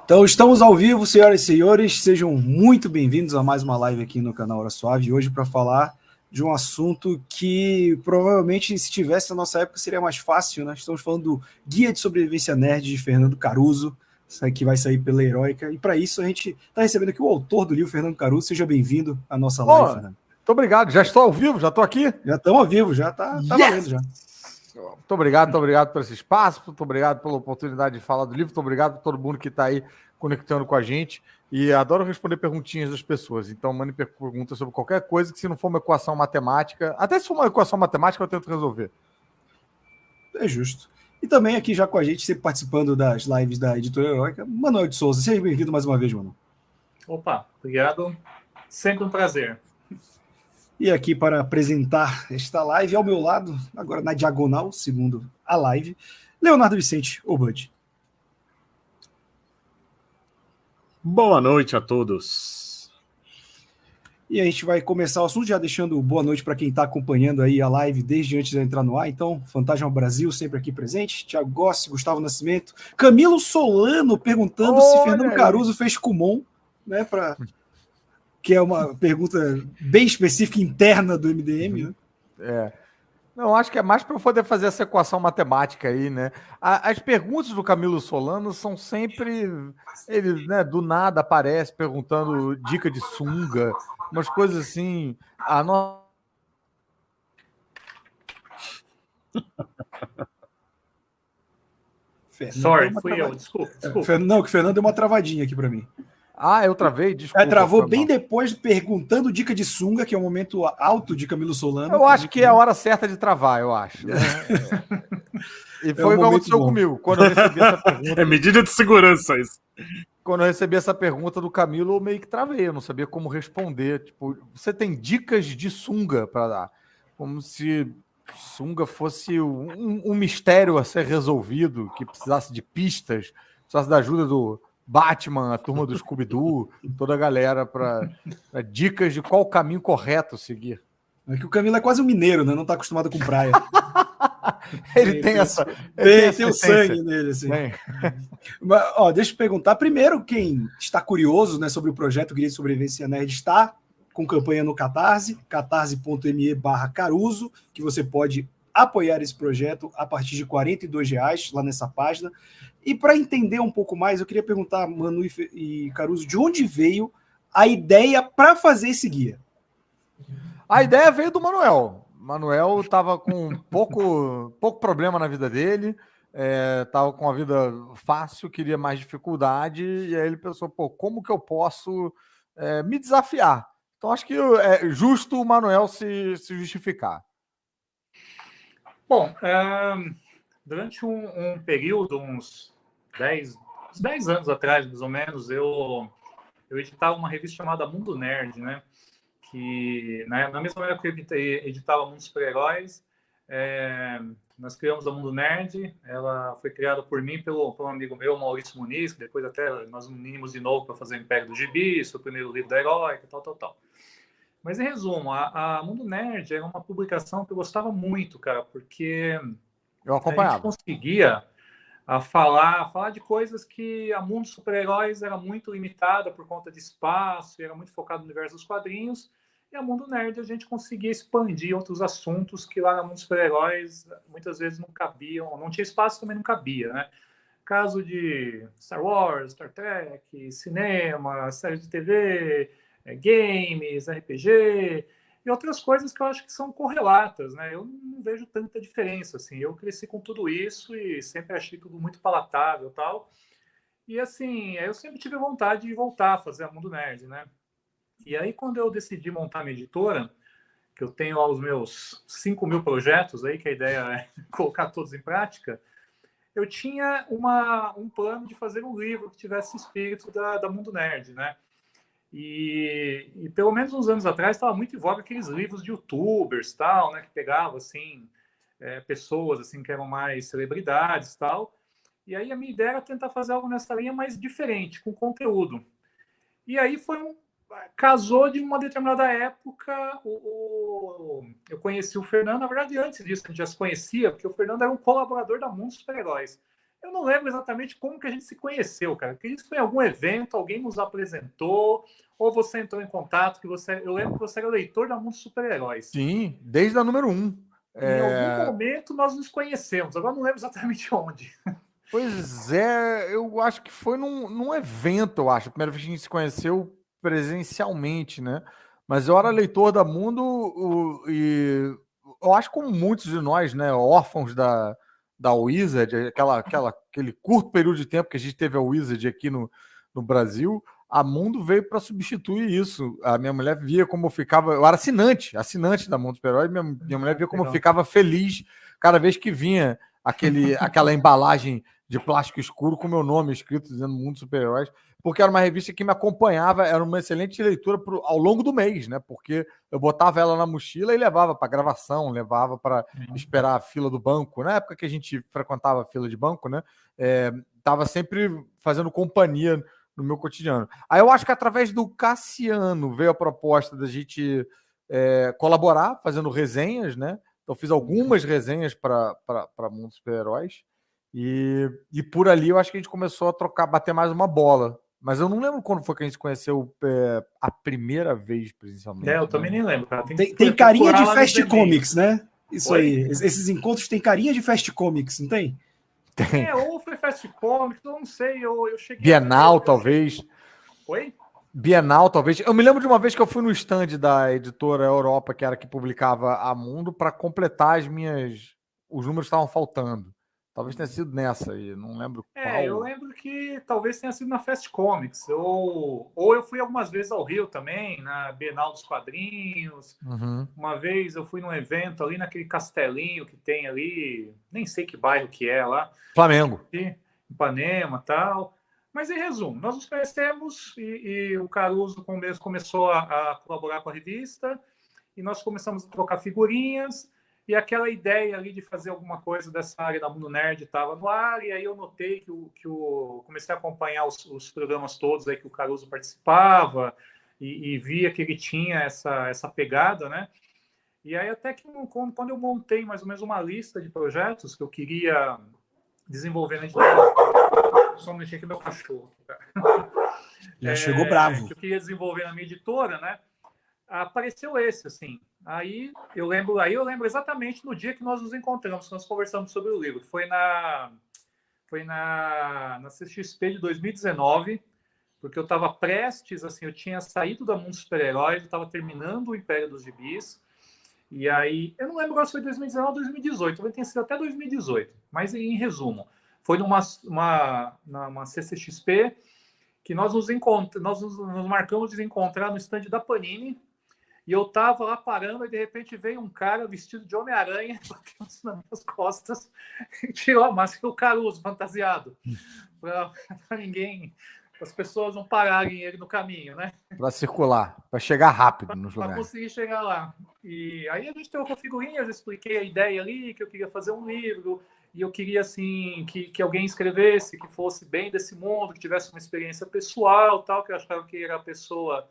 Então, estamos ao vivo, senhoras e senhores, sejam muito bem-vindos a mais uma live aqui no canal Hora Suave, hoje para falar de um assunto que provavelmente, se tivesse na nossa época, seria mais fácil, né? Estamos falando do Guia de Sobrevivência Nerd de Fernando Caruso, que vai sair pela Heróica, e para isso a gente está recebendo aqui o autor do livro, Fernando Caruso. Seja bem-vindo à nossa live, Fernando. Muito obrigado, já estou ao vivo, já estou aqui? Já estamos ao vivo, já está valendo já. Muito obrigado por esse espaço, muito obrigado pela oportunidade de falar do livro, muito obrigado por todo mundo que está aí conectando com a gente, e adoro responder perguntinhas das pessoas, então mandem perguntas sobre qualquer coisa que, se não for uma equação matemática, até se for uma equação matemática eu tento resolver. É justo. E também aqui já com a gente, sempre participando das lives da Editora Heróica, Manuel de Souza. Seja bem-vindo mais uma vez, Manu. Opa, obrigado, sempre um prazer. E aqui para apresentar esta live, ao meu lado, agora na diagonal, segundo a live, Leonardo Vicente, o Bud. Boa noite a todos. E a gente vai começar o assunto já deixando boa noite para quem está acompanhando aí a live desde antes de entrar no ar. Então, Fantasma Brasil sempre aqui presente, Thiago Gossi, Gustavo Nascimento, Camilo Solano perguntando se Fernando Caruso fez Kumon, né, que é uma pergunta bem específica, interna do MDM, né? Não, acho que é mais para eu poder fazer essa equação matemática aí, né? As perguntas do Camilo Solano são sempre... Ele, né, do nada aparece perguntando dica de sunga, umas coisas assim... Sorry, fui eu, desculpa. Não, que o Fernando deu uma travadinha aqui para mim. Eu travei, desculpa. Travou bem depois, perguntando dica de sunga, que é o momento alto de Camilo Solano. Eu acho que é a hora certa de travar, eu acho. Né? E foi o que aconteceu comigo. Quando eu recebi essa pergunta... É medida de segurança isso. Quando eu recebi essa pergunta do Camilo, eu meio que travei. Eu não sabia como responder. Tipo, você tem dicas de sunga para dar? Como se sunga fosse um mistério a ser resolvido, que precisasse de pistas, precisasse da ajuda do Batman, a turma do Scooby-Doo, toda a galera para dicas de qual caminho correto seguir. É que o Camilo é quase um mineiro, né? Não está acostumado com praia. Ele tem essa... Tem o sangue nele, assim. Mas, deixa eu perguntar. Primeiro, quem está curioso, né, sobre o projeto Guia de Sobrevivência Nerd está com campanha no Catarse, catarse.me/Caruso, que você pode apoiar esse projeto a partir de R$42 lá nessa página. E para entender um pouco mais, eu queria perguntar, Manu e Caruso, de onde veio a ideia para fazer esse guia? A ideia veio do Manuel. Manuel estava com pouco problema na vida dele, estava com a vida fácil, queria mais dificuldade, e aí ele pensou, como que eu posso me desafiar? Então acho que é justo o Manuel se justificar. Bom, durante um período, uns 10 anos atrás, mais ou menos, eu editava uma revista chamada Mundo Nerd, né? Que na mesma época que eu editava Mundo Super-Heróis, nós criamos a Mundo Nerd. Ela foi criada por mim por um amigo meu, Maurício Muniz, que depois até nós unimos de novo para fazer o Império do Gibi, o primeiro livro da Heróica, tal. Mas, em resumo, a Mundo Nerd era uma publicação que eu gostava muito, cara, porque eu acompanhava. A gente conseguia falar de coisas que a Mundo Super-Heróis era muito limitada por conta de espaço, era muito focado no universo dos quadrinhos, e a Mundo Nerd a gente conseguia expandir outros assuntos que lá na Mundo Super-Heróis muitas vezes não cabiam, não tinha espaço, também não cabia, né? Caso de Star Wars, Star Trek, cinema, série de TV... games, RPG e outras coisas que eu acho que são correlatas, né? Eu não vejo tanta diferença, assim. Eu cresci com tudo isso e sempre achei tudo muito palatável e tal. E, assim, eu sempre tive vontade de voltar a fazer a Mundo Nerd, né? E aí, quando eu decidi montar minha editora, que eu tenho lá os meus 5.000 projetos aí, que a ideia é colocar todos em prática, eu tinha um plano de fazer um livro que tivesse espírito da Mundo Nerd, né? E pelo menos uns anos atrás estava muito em voga aqueles livros de youtubers, tal, né, que pegavam assim, pessoas assim, que eram mais celebridades, tal. E aí a minha ideia era tentar fazer algo nessa linha mais diferente, com conteúdo. E aí casou de uma determinada época. Eu conheci o Fernando, na verdade, antes disso, a gente já se conhecia, porque o Fernando era um colaborador da Mundo Super-Heróis. Eu não lembro exatamente como que a gente se conheceu, cara. Acredito que foi em algum evento, alguém nos apresentou, ou você entrou em contato, eu lembro que você era leitor da Mundo Super-Heróis. Sim, desde a número 1. Em algum momento nós nos conhecemos, agora não lembro exatamente onde. Pois é, eu acho que foi num evento, eu acho. A primeira vez que a gente se conheceu presencialmente, né? Mas eu era leitor da Mundo e eu acho que como muitos de nós, né, órfãos da Wizard, aquele curto período de tempo que a gente teve a Wizard aqui no Brasil, a Mundo veio para substituir isso. A minha mulher via como eu ficava. Eu era assinante da Mundo Super-Herói, minha mulher via como eu ficava feliz cada vez que vinha aquela embalagem de plástico escuro com meu nome escrito dizendo Mundo Super-Heróis, porque era uma revista que me acompanhava, era uma excelente leitura ao longo do mês, né? Porque eu botava ela na mochila e levava para gravação, levava para esperar a fila do banco. Na época que a gente frequentava a fila de banco, né? Tava sempre fazendo companhia no meu cotidiano. Aí eu acho que através do Cassiano veio a proposta da gente colaborar, fazendo resenhas, né? Então fiz algumas resenhas para Mundo Super-Heróis. E por ali eu acho que a gente começou a bater mais uma bola. Mas eu não lembro quando foi que a gente se conheceu a primeira vez presencialmente. Eu também nem lembro, cara. Tem carinha de Fast Comics, né? Isso Oi? aí. Esses encontros têm carinha de Fast Comics, não tem? Tem. Ou foi Fast Comics, eu não sei. Eu cheguei. Bienal, talvez. Oi? Bienal, talvez. Eu me lembro de uma vez que eu fui no stand da editora Europa, que era que publicava a Mundo, para completar os números que estavam faltando. Talvez tenha sido nessa aí, não lembro qual. Eu lembro que talvez tenha sido na Fast Comics. Ou eu fui algumas vezes ao Rio também, na Bienal dos Quadrinhos. Uhum. Uma vez eu fui num evento ali naquele castelinho que tem ali, nem sei que bairro que é lá. Flamengo. Ipanema e tal. Mas, em resumo, nós nos conhecemos e o Caruso começou a colaborar com a revista e nós começamos a trocar figurinhas e aquela ideia ali de fazer alguma coisa dessa área da Mundo Nerd estava no ar e aí eu notei comecei a acompanhar os programas todos aí que o Caruso participava e via que ele tinha essa pegada, né? E aí até que quando eu montei mais ou menos uma lista de projetos que eu queria desenvolver na editora. Só um minutinho aqui, meu cachorro. Já chegou bravo. Que eu queria desenvolver na minha editora, né? Apareceu esse, assim. Aí eu lembro exatamente no dia que nós nos encontramos, nós conversamos sobre o livro. Foi na CXP de 2019, porque eu estava prestes, assim, eu tinha saído da Mundo Super-Heróis, eu estava terminando o Império dos Gibis. E aí, eu não lembro agora se foi 2019 ou 2018, talvez tenha sido até 2018, mas em resumo, foi numa CCXP que nós nos marcamos de encontrar no stand da Panini, e eu tava lá parando e de repente veio um cara vestido de Homem-Aranha, bateu nas minhas costas, e tirou a máscara, o Caruso fantasiado, para ninguém, as pessoas não pararem ele no caminho, né? Para circular, para chegar rápido nos lugares. Para conseguir chegar lá. E aí a gente trocou figurinhas, eu expliquei a ideia ali, que eu queria fazer um livro, e eu queria, assim, que alguém escrevesse, que fosse bem desse mundo, que tivesse uma experiência pessoal, tal, que eu achava que era a pessoa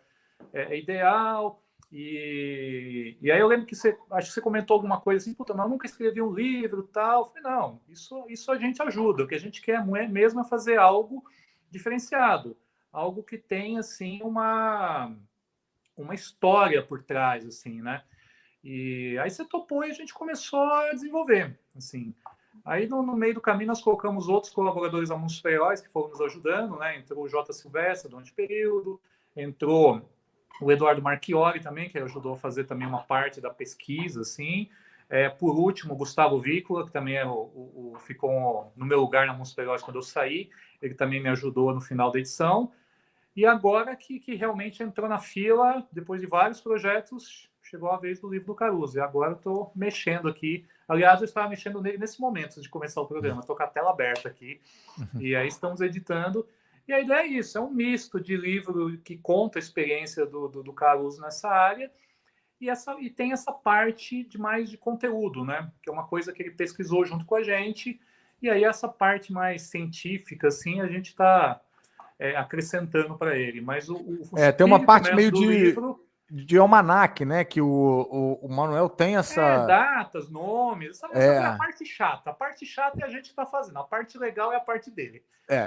ideal. E aí eu lembro que acho que você comentou alguma coisa assim, puta, mas eu nunca escrevi um livro, tal. Eu falei, não, isso a gente ajuda. O que a gente quer mesmo é fazer algo diferenciado, algo que tem, assim, uma história por trás, assim, né? E aí você topou e a gente começou a desenvolver, assim. Aí no meio do caminho nós colocamos outros colaboradores da Mundo Super-Heróis que foram nos ajudando, né? Entrou o J. Silvestre, do Antiperíodo, entrou o Eduardo Marchiori também, que ajudou a fazer também uma parte da pesquisa, assim. Por último, o Gustavo Vícola, que também ficou no meu lugar na Mundo Super-Heróis quando eu saí, ele também me ajudou no final da edição. E agora que realmente entrou na fila, depois de vários projetos, chegou a vez do livro do Caruso. E agora eu estou mexendo aqui. Aliás, eu estava mexendo nele nesse momento de começar o programa. Estou com a tela aberta aqui. E aí estamos editando. E a ideia é isso, é um misto de livro que conta a experiência do Caruso nessa área e tem essa parte mais de conteúdo, né? Que é uma coisa que ele pesquisou junto com a gente. E aí essa parte mais científica, assim, a gente está acrescentando para ele. Mas tem uma parte meio de... livro de almanac, né? Que o Manuel tem essa... datas, nomes, essa é a parte chata. A parte chata é a gente que está fazendo, a parte legal é a parte dele.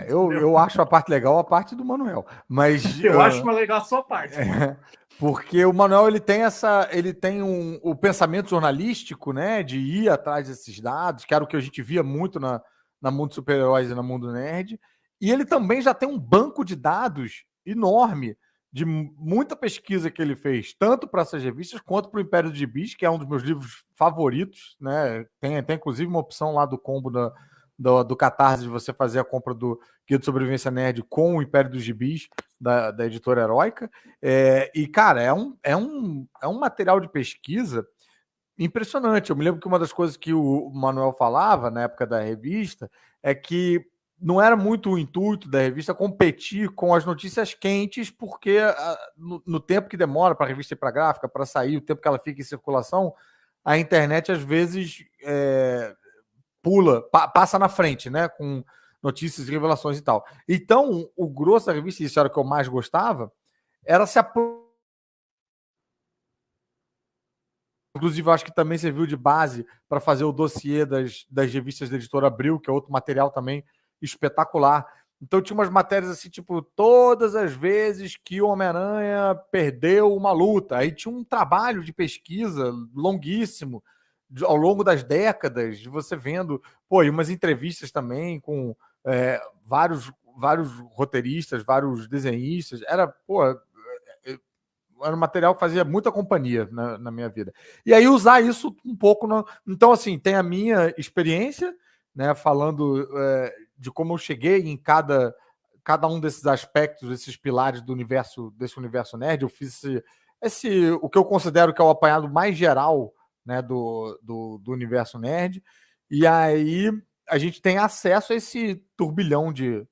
Eu acho a parte legal a parte do Manuel, mas... Eu acho mais legal a sua parte. Porque o Manuel ele tem o pensamento jornalístico, né? De ir atrás desses dados, que era o que a gente via muito na Mundo Super-Heróis e na Mundo Nerd. E ele também já tem um banco de dados enorme de muita pesquisa que ele fez, tanto para essas revistas quanto para o Império dos Gibis, que é um dos meus livros favoritos, né? Tem inclusive uma opção lá do combo do Catarse de você fazer a compra do Guia de Sobrevivência Nerd com o Império dos Gibis, da editora Heróica. E, cara, é um material de pesquisa impressionante. Eu me lembro que uma das coisas que o Manuel falava na época da revista é que não era muito o intuito da revista competir com as notícias quentes, porque no tempo que demora para a revista ir para a gráfica, para sair, o tempo que ela fica em circulação, a internet às vezes passa na frente, né? Com notícias, revelações e tal. Então, o grosso da revista, isso era o que eu mais gostava, era se inclusive, eu acho que também serviu de base para fazer o dossiê das revistas da editora Abril, que é outro material também espetacular. Então tinha umas matérias assim, tipo, todas as vezes que o Homem-Aranha perdeu uma luta. Aí tinha um trabalho de pesquisa longuíssimo ao longo das décadas, de você vendo, e umas entrevistas também com vários roteiristas, vários desenhistas. Era um material que fazia muita companhia na minha vida. E aí usar isso um pouco... Então, assim, tem a minha experiência, né, falando de como eu cheguei em cada um desses aspectos, desses pilares desse universo nerd. Eu fiz o que eu considero que é o apanhado mais geral, né, do universo nerd. E aí a gente tem acesso a esse turbilhão de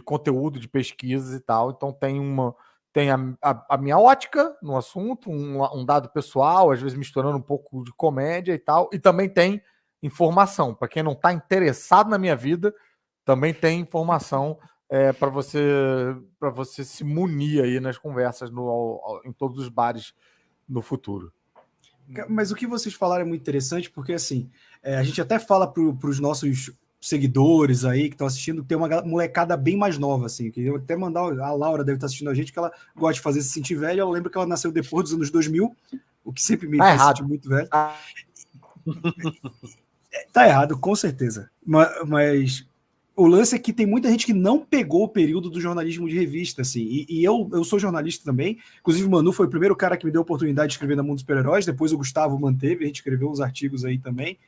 conteúdo, de pesquisas e tal. Então tem a minha ótica no assunto, um dado pessoal, às vezes misturando um pouco de comédia e tal, e também tem informação. Para quem não está interessado na minha vida, também tem informação para você se munir aí nas conversas em todos os bares no futuro. Mas o que vocês falaram é muito interessante, porque assim, a gente até fala para os nossos seguidores aí que estão assistindo, tem uma molecada bem mais nova, assim, que eu até mandar, a Laura deve estar assistindo a gente, que ela gosta de fazer se sentir velha. Eu lembro que ela nasceu depois dos anos 2000, o que sempre me faz sentir muito velho. Tá errado, com certeza. Mas o lance é que tem muita gente que não pegou o período do jornalismo de revista, assim, e eu sou jornalista também. Inclusive o Manu foi o primeiro cara que me deu a oportunidade de escrever na Mundo dos Super-Heróis, depois o Gustavo manteve, a gente escreveu uns artigos aí também.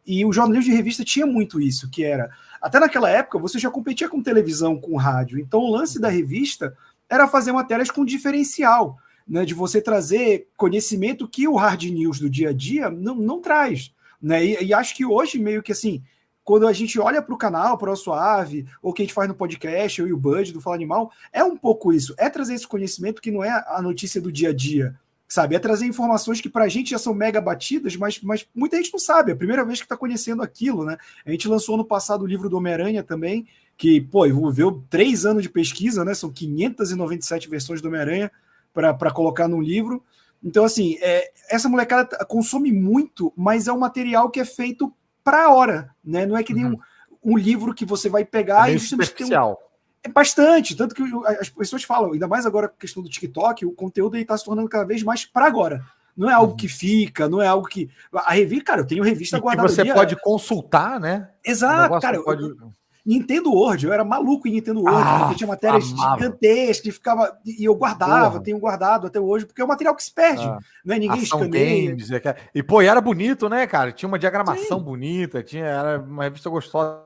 E o jornalismo de revista tinha muito isso, que era... Até naquela época, você já competia com televisão, com rádio. Então, o lance da revista era fazer matérias com diferencial, né, de você trazer conhecimento que o hard news do dia a dia não traz. Né? E acho que hoje, meio que assim, quando a gente olha para o canal, para o Suave, ou que a gente faz no podcast, eu e o Bud, do Fala Animal, é um pouco isso. É trazer esse conhecimento que não é a notícia do dia a dia, sabe? É trazer informações que pra gente já são mega batidas, mas muita gente não sabe. É a primeira vez que tá conhecendo aquilo, né? A gente lançou no passado o livro do Homem-Aranha também, que, envolveu 3 anos de pesquisa, né? São 597 versões do Homem-Aranha para colocar num livro. Então, assim, essa molecada consome muito, mas é um material que é feito pra hora, né? Não é que nem um livro que você vai pegar e superficial. É bastante, tanto que as pessoas falam, ainda mais agora com a questão do TikTok, o conteúdo está se tornando cada vez mais para agora. Não é algo que fica, não é algo que... A revista, cara, eu tenho revista guardada. Que você pode consultar, né? Exato, cara. Nintendo World, eu era maluco em Nintendo World, porque tinha matérias gigantescas, e eu guardava, tenho guardado até hoje, porque é um material que se perde, né? Ninguém escaneia. Games, e era bonito, né, cara? Tinha uma diagramação bonita, era uma revista gostosa.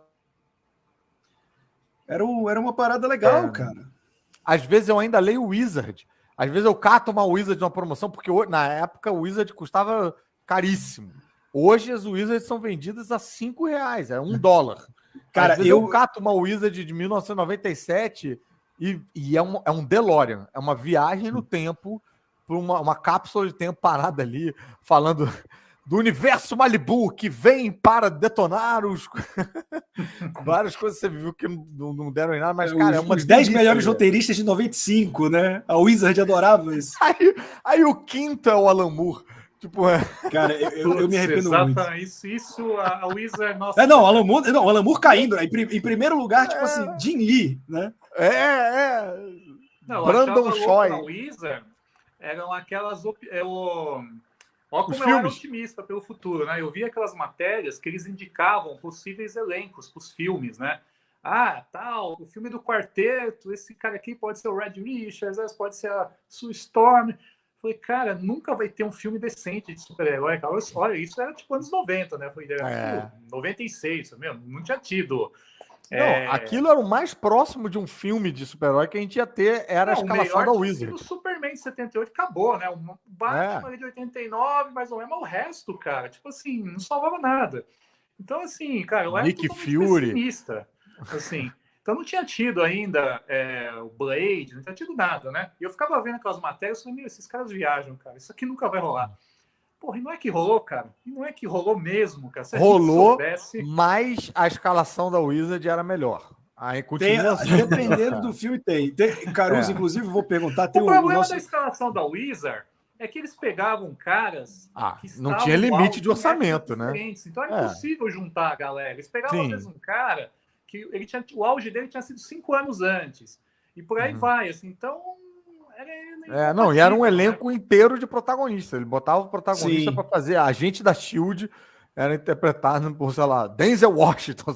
Era uma parada legal, cara. Às vezes eu ainda leio o Wizard. Às vezes eu cato uma Wizard numa promoção, porque na época o Wizard custava caríssimo. Hoje as Wizards são vendidas a R$5, é $1. Cara, eu cato uma Wizard de 1997 e é um DeLorean. É uma viagem no tempo, por uma cápsula de tempo parada ali, falando do universo Malibu que vem para detonar os... Várias coisas que você viu que não deram em nada, mas, cara, é uma os 10 delícia, melhores velho. roteiristas de 95, né? A Wizard adorava isso. Aí o quinto é o Alan Moore. Tipo, Cara, eu me arrependo muito. Isso, a Wizard, nossa. Não, o Alan Moore caindo. Em primeiro lugar, tipo assim, Jim Lee, né? Não, Brandon Choi. A Wizard eram aquelas... Olha como Os eu era filmes. otimista pelo futuro, né? Eu vi aquelas matérias que eles indicavam possíveis elencos para os filmes, né? O filme do quarteto, esse cara aqui pode ser o Red Richards, pode ser a Sue Storm. Falei, cara, nunca vai ter um filme decente de super-herói, cara. Olha, isso era tipo anos 90, né? Foi 96, mesmo, não tinha tido. Não, aquilo era o mais próximo de um filme de super-herói que a gente ia ter, era a escalação da Wizard. O Superman de 78 acabou, né? O Batman de 89, mais ou menos, mas o resto, cara, tipo assim, não salvava nada. Então, assim, cara, eu era Nick totalmente Fury. pessimista, assim. Então não tinha tido ainda o Blade, não tinha tido nada, né? E eu ficava vendo aquelas matérias e falei, meu, esses caras viajam, cara, isso aqui nunca vai rolar. Porra, e não é que rolou, cara? E não é que rolou mesmo, cara? Se a gente soubesse... mas a escalação da Wizard era melhor. Aí continua assim. Dependendo do filme, tem. Caruso, inclusive, vou perguntar. O problema da escalação da Wizard é que eles pegavam caras que não tinha limite de orçamento, né? Então era impossível juntar a galera. Eles pegavam, às vezes, um cara que o auge dele tinha sido 5 anos antes. E por aí vai, assim. Então... e era um elenco inteiro de protagonistas. Ele botava o protagonista para fazer. A agente da SHIELD era interpretado por, sei lá, Denzel Washington.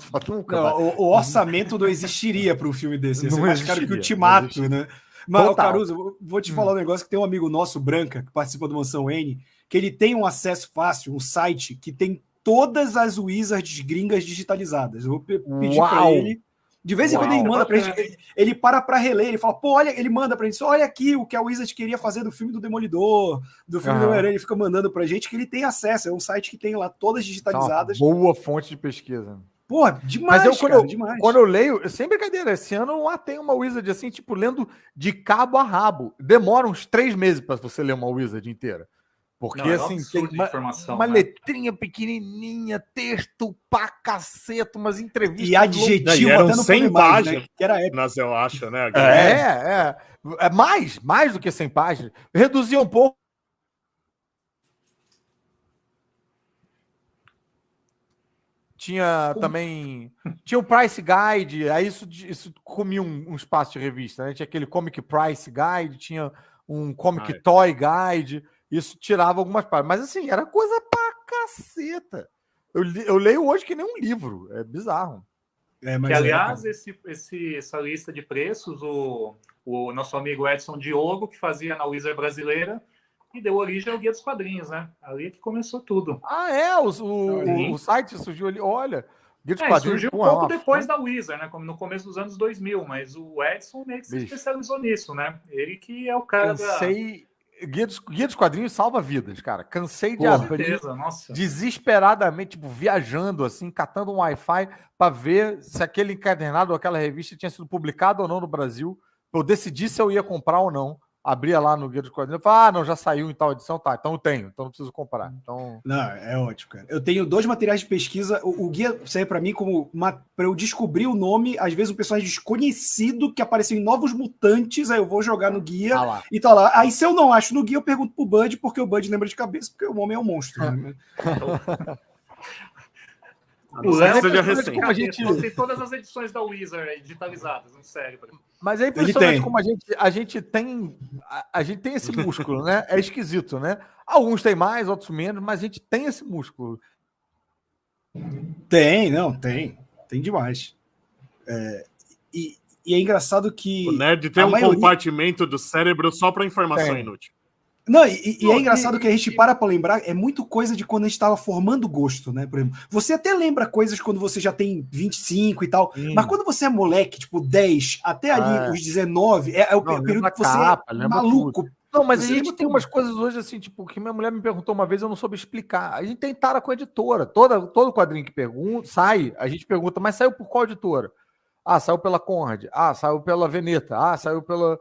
O orçamento não existiria para um filme desse. Ia ser mais caro que o Ultimato, né? Mas, Caruso, vou te falar um negócio que tem um amigo nosso, Branca, que participa do Mansão N, que ele tem um acesso fácil, um site que tem todas as Wizards gringas digitalizadas. Eu vou pedir para ele. De vez em quando ele manda pra gente, ele para reler, ele fala, olha, ele manda pra gente, olha aqui o que a Wizard queria fazer do filme do Demolidor, do filme do Homem-Aranha, ele fica mandando pra gente que ele tem acesso, é um site que tem lá todas digitalizadas. Boa fonte de pesquisa. Pô, demais, demais. Quando eu leio, sem brincadeira, esse ano lá tem uma Wizard assim, tipo, lendo de cabo a rabo. Demora uns 3 meses pra você ler uma Wizard inteira. Porque, assim, tem uma letrinha pequenininha, texto pra caceta, umas entrevistas... E adjetivo eram até no 100 páginas, né? Que era épico. Mas eu acho, né? É mais do que 100 páginas. Reduzia um pouco. Tinha também... Tinha o Price Guide, aí isso comia um espaço de revista, né? Tinha aquele Comic Price Guide, tinha um Comic Toy Guide... Isso tirava algumas partes. Mas, assim, era coisa pra caceta. Eu leio hoje que nem um livro. É bizarro. Aliás, essa lista de preços, o nosso amigo Edson Diogo, que fazia na Wizard brasileira, e deu origem ao Guia dos Quadrinhos, né? Ali é que começou tudo. O site surgiu ali. Olha, Guia dos Quadrinhos... Surgiu um pouco depois da Wizard, né? Como no começo dos anos 2000. Mas o Edson meio que se especializou nisso, né? Ele que é o cara Guia dos Quadrinhos salva vidas, cara. Cansei de abrir desesperadamente, tipo, viajando, assim, catando um Wi-Fi para ver se aquele encadernado ou aquela revista tinha sido publicado ou não no Brasil. Eu decidi se eu ia comprar ou não. Abria lá no Guia dos Quadrinhos e falava, não, já saiu em tal edição, tá, então eu tenho, então não preciso comprar. Então... Não, é ótimo, cara. Eu tenho 2 materiais de pesquisa, o guia serve para mim como para eu descobrir o nome, às vezes um personagem desconhecido que apareceu em Novos Mutantes, aí eu vou jogar no guia e tá lá. Aí se eu não acho no guia, eu pergunto pro Bud, porque o Bud lembra de cabeça, porque o homem é um monstro. Né? O Léo tem todas as edições da Wizard digitalizadas no cérebro. Mas é impressionante como a gente tem esse músculo, né? É esquisito, né? Alguns têm mais, outros menos, mas a gente tem esse músculo. Tem demais. E é engraçado que... O nerd tem compartimento do cérebro só para informação inútil. Não, e é engraçado que a gente para lembrar, é muito coisa de quando a gente estava formando gosto, né? Por exemplo, você até lembra coisas quando você já tem 25 e tal, mas quando você é moleque, tipo 10, até ali os 19, é o período que você é maluco. Tudo. Não, mas a gente tem umas coisas hoje assim, tipo, que minha mulher me perguntou uma vez, eu não soube explicar. A gente tem tara com a editora. Todo quadrinho que sai, a gente pergunta, mas saiu por qual editora? Saiu pela Conrad. Saiu pela Veneta. Saiu pela...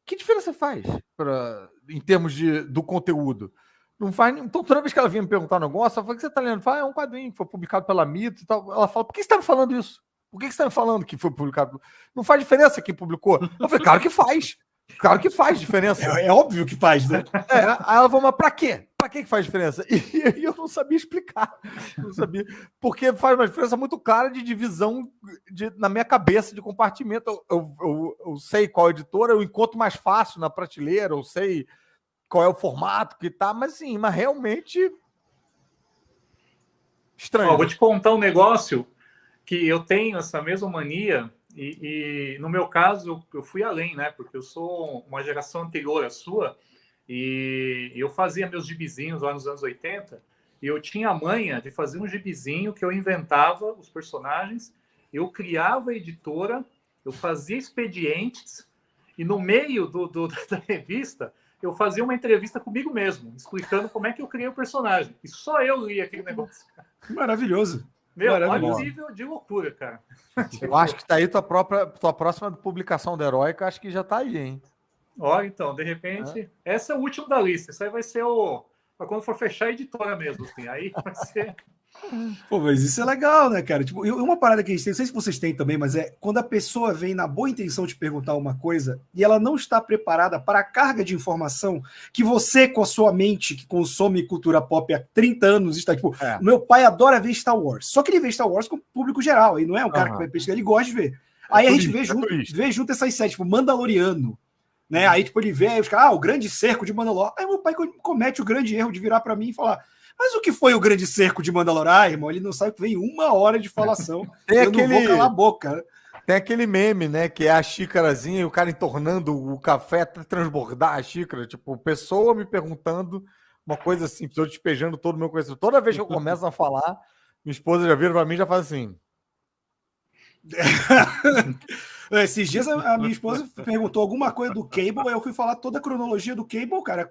Que diferença faz em termos do conteúdo? Não faz. Então, toda vez que ela vinha me perguntar um negócio, ela falou: o que você tá lendo? Eu falo, é um quadrinho que foi publicado pela Mito e tal. Ela fala: por que você tá me falando isso? Por que você tá me falando que foi publicado? Não faz diferença quem publicou. Eu falei: claro que faz. Claro que faz diferença. É óbvio que faz, né? Aí ela falou: mas pra quê? Pra que faz diferença? E eu não sabia explicar. Não sabia. Porque faz uma diferença muito clara de divisão na minha cabeça de compartimento. Eu sei qual editora, eu encontro mais fácil na prateleira, eu sei qual é o formato que tá, mas sim, mas realmente estranho. Vou te contar um negócio que eu tenho essa mesma mania e no meu caso eu fui além, né? Porque eu sou uma geração anterior à sua e eu fazia meus gibizinhos lá nos anos 80 e eu tinha a manha de fazer um gibizinho que eu inventava os personagens, eu criava a editora, eu fazia expedientes e no meio da revista eu fazia uma entrevista comigo mesmo, explicando como é que eu criei o personagem. E só eu lia aquele negócio. Maravilhoso. Meu, Maravilhoso. olha o nível de loucura, cara. Eu acho que tá aí tua próxima publicação da Heróica, acho que já tá aí, hein? Olha, então, de repente, esse é o último da lista. Isso aí vai ser quando for fechar a editora mesmo, assim. Aí vai ser... Pô, mas isso é legal, né, cara? Tipo, uma parada que a gente tem, não sei se vocês têm também, mas é quando a pessoa vem na boa intenção de perguntar uma coisa e ela não está preparada para a carga de informação que você, com a sua mente, que consome cultura pop há 30 anos, está tipo, meu pai adora ver Star Wars. Só que ele vê Star Wars com o público geral, e não é um cara que vai pesquisar, ele gosta de ver. Aí a gente vê junto essas séries, tipo, Mandaloriano, né? Aí, tipo, ele vê, aí os caras, o grande cerco de Mandalor. Aí meu pai comete o grande erro de virar para mim e falar: mas o que foi o grande cerco de Mandalorian, irmão? Ele não sabe que vem 1 hora de falação. Eu não vou calar a boca. Tem aquele meme, né? Que é a xícarazinha e o cara entornando o café até transbordar a xícara. Tipo, pessoa me perguntando uma coisa assim, eu despejando todo o meu conhecimento. Toda vez que eu começo a falar, minha esposa já vira pra mim e já faz assim. Esses dias a minha esposa perguntou alguma coisa do Cable, aí eu fui falar toda a cronologia do Cable, cara.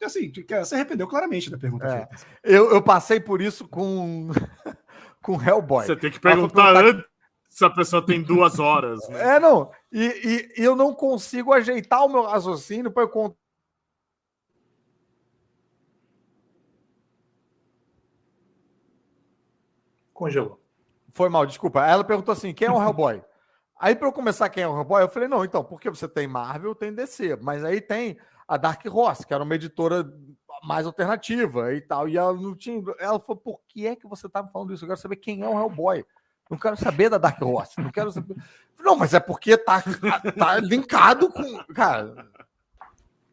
Assim, você arrependeu claramente da pergunta. Eu passei por isso com Hellboy. Você tem que perguntar antes se a pessoa tem 2 horas. Né? Não. E eu não consigo ajeitar o meu raciocínio para eu contar. Congelou. Foi mal, desculpa. Ela perguntou assim: quem é o Hellboy? Aí, para eu começar quem é o Hellboy, eu falei: não, então, porque você tem Marvel, tem DC, mas aí tem a Dark Horse, que era uma editora mais alternativa e tal. E ela não tinha. Ela falou: por que é que você tá falando isso? Eu quero saber quem é o Hellboy. Não quero saber da Dark Horse. Não quero saber. Não, mas é porque tá linkado com. Cara.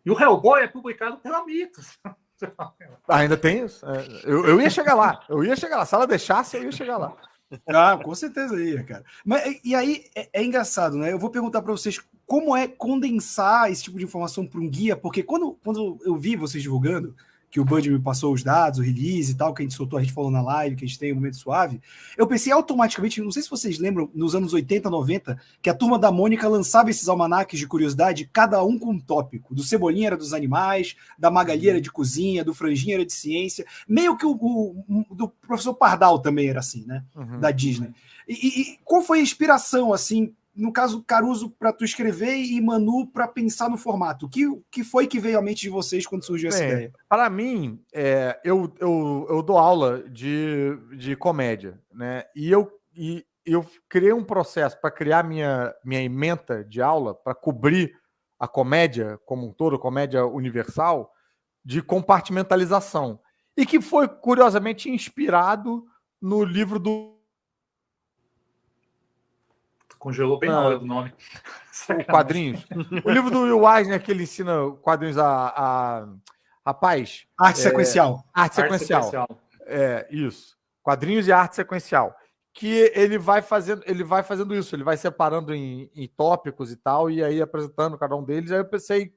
E o Hellboy é publicado pela Mitos. Ainda tem isso? Eu ia chegar lá. Se ela deixasse, eu ia chegar lá. Com certeza ia, cara. Mas, e aí é engraçado, né? Eu vou perguntar para vocês como é condensar esse tipo de informação para um guia, porque quando eu vi vocês divulgando, que o Bud me passou os dados, o release e tal, que a gente soltou, a gente falou na live, que a gente tem um momento suave, eu pensei automaticamente, não sei se vocês lembram, nos anos 80, 90, que a Turma da Mônica lançava esses almanaques de curiosidade, cada um com um tópico. Do Cebolinha era dos animais, da Magali era de cozinha, do Franjinha era de ciência, meio que do Professor Pardal também era assim, né? Da Disney. E qual foi a inspiração, assim, no caso, Caruso, para tu escrever e Manu para pensar no formato? O que foi que veio à mente de vocês quando surgiu essa ideia? Para mim, eu dou aula de comédia, né? E eu criei um processo para criar minha ementa de aula, para cobrir a comédia como um todo, a comédia universal, de compartimentalização. E que foi, curiosamente, inspirado no livro do Congelou bem na hora do nome. Quadrinhos. O livro do Will Eisner, que ele ensina quadrinhos a paz. Arte sequencial. Arte sequencial. Isso. Quadrinhos e arte sequencial. Que ele vai fazendo isso, ele vai separando em tópicos e tal, e aí apresentando cada um deles. Aí eu pensei,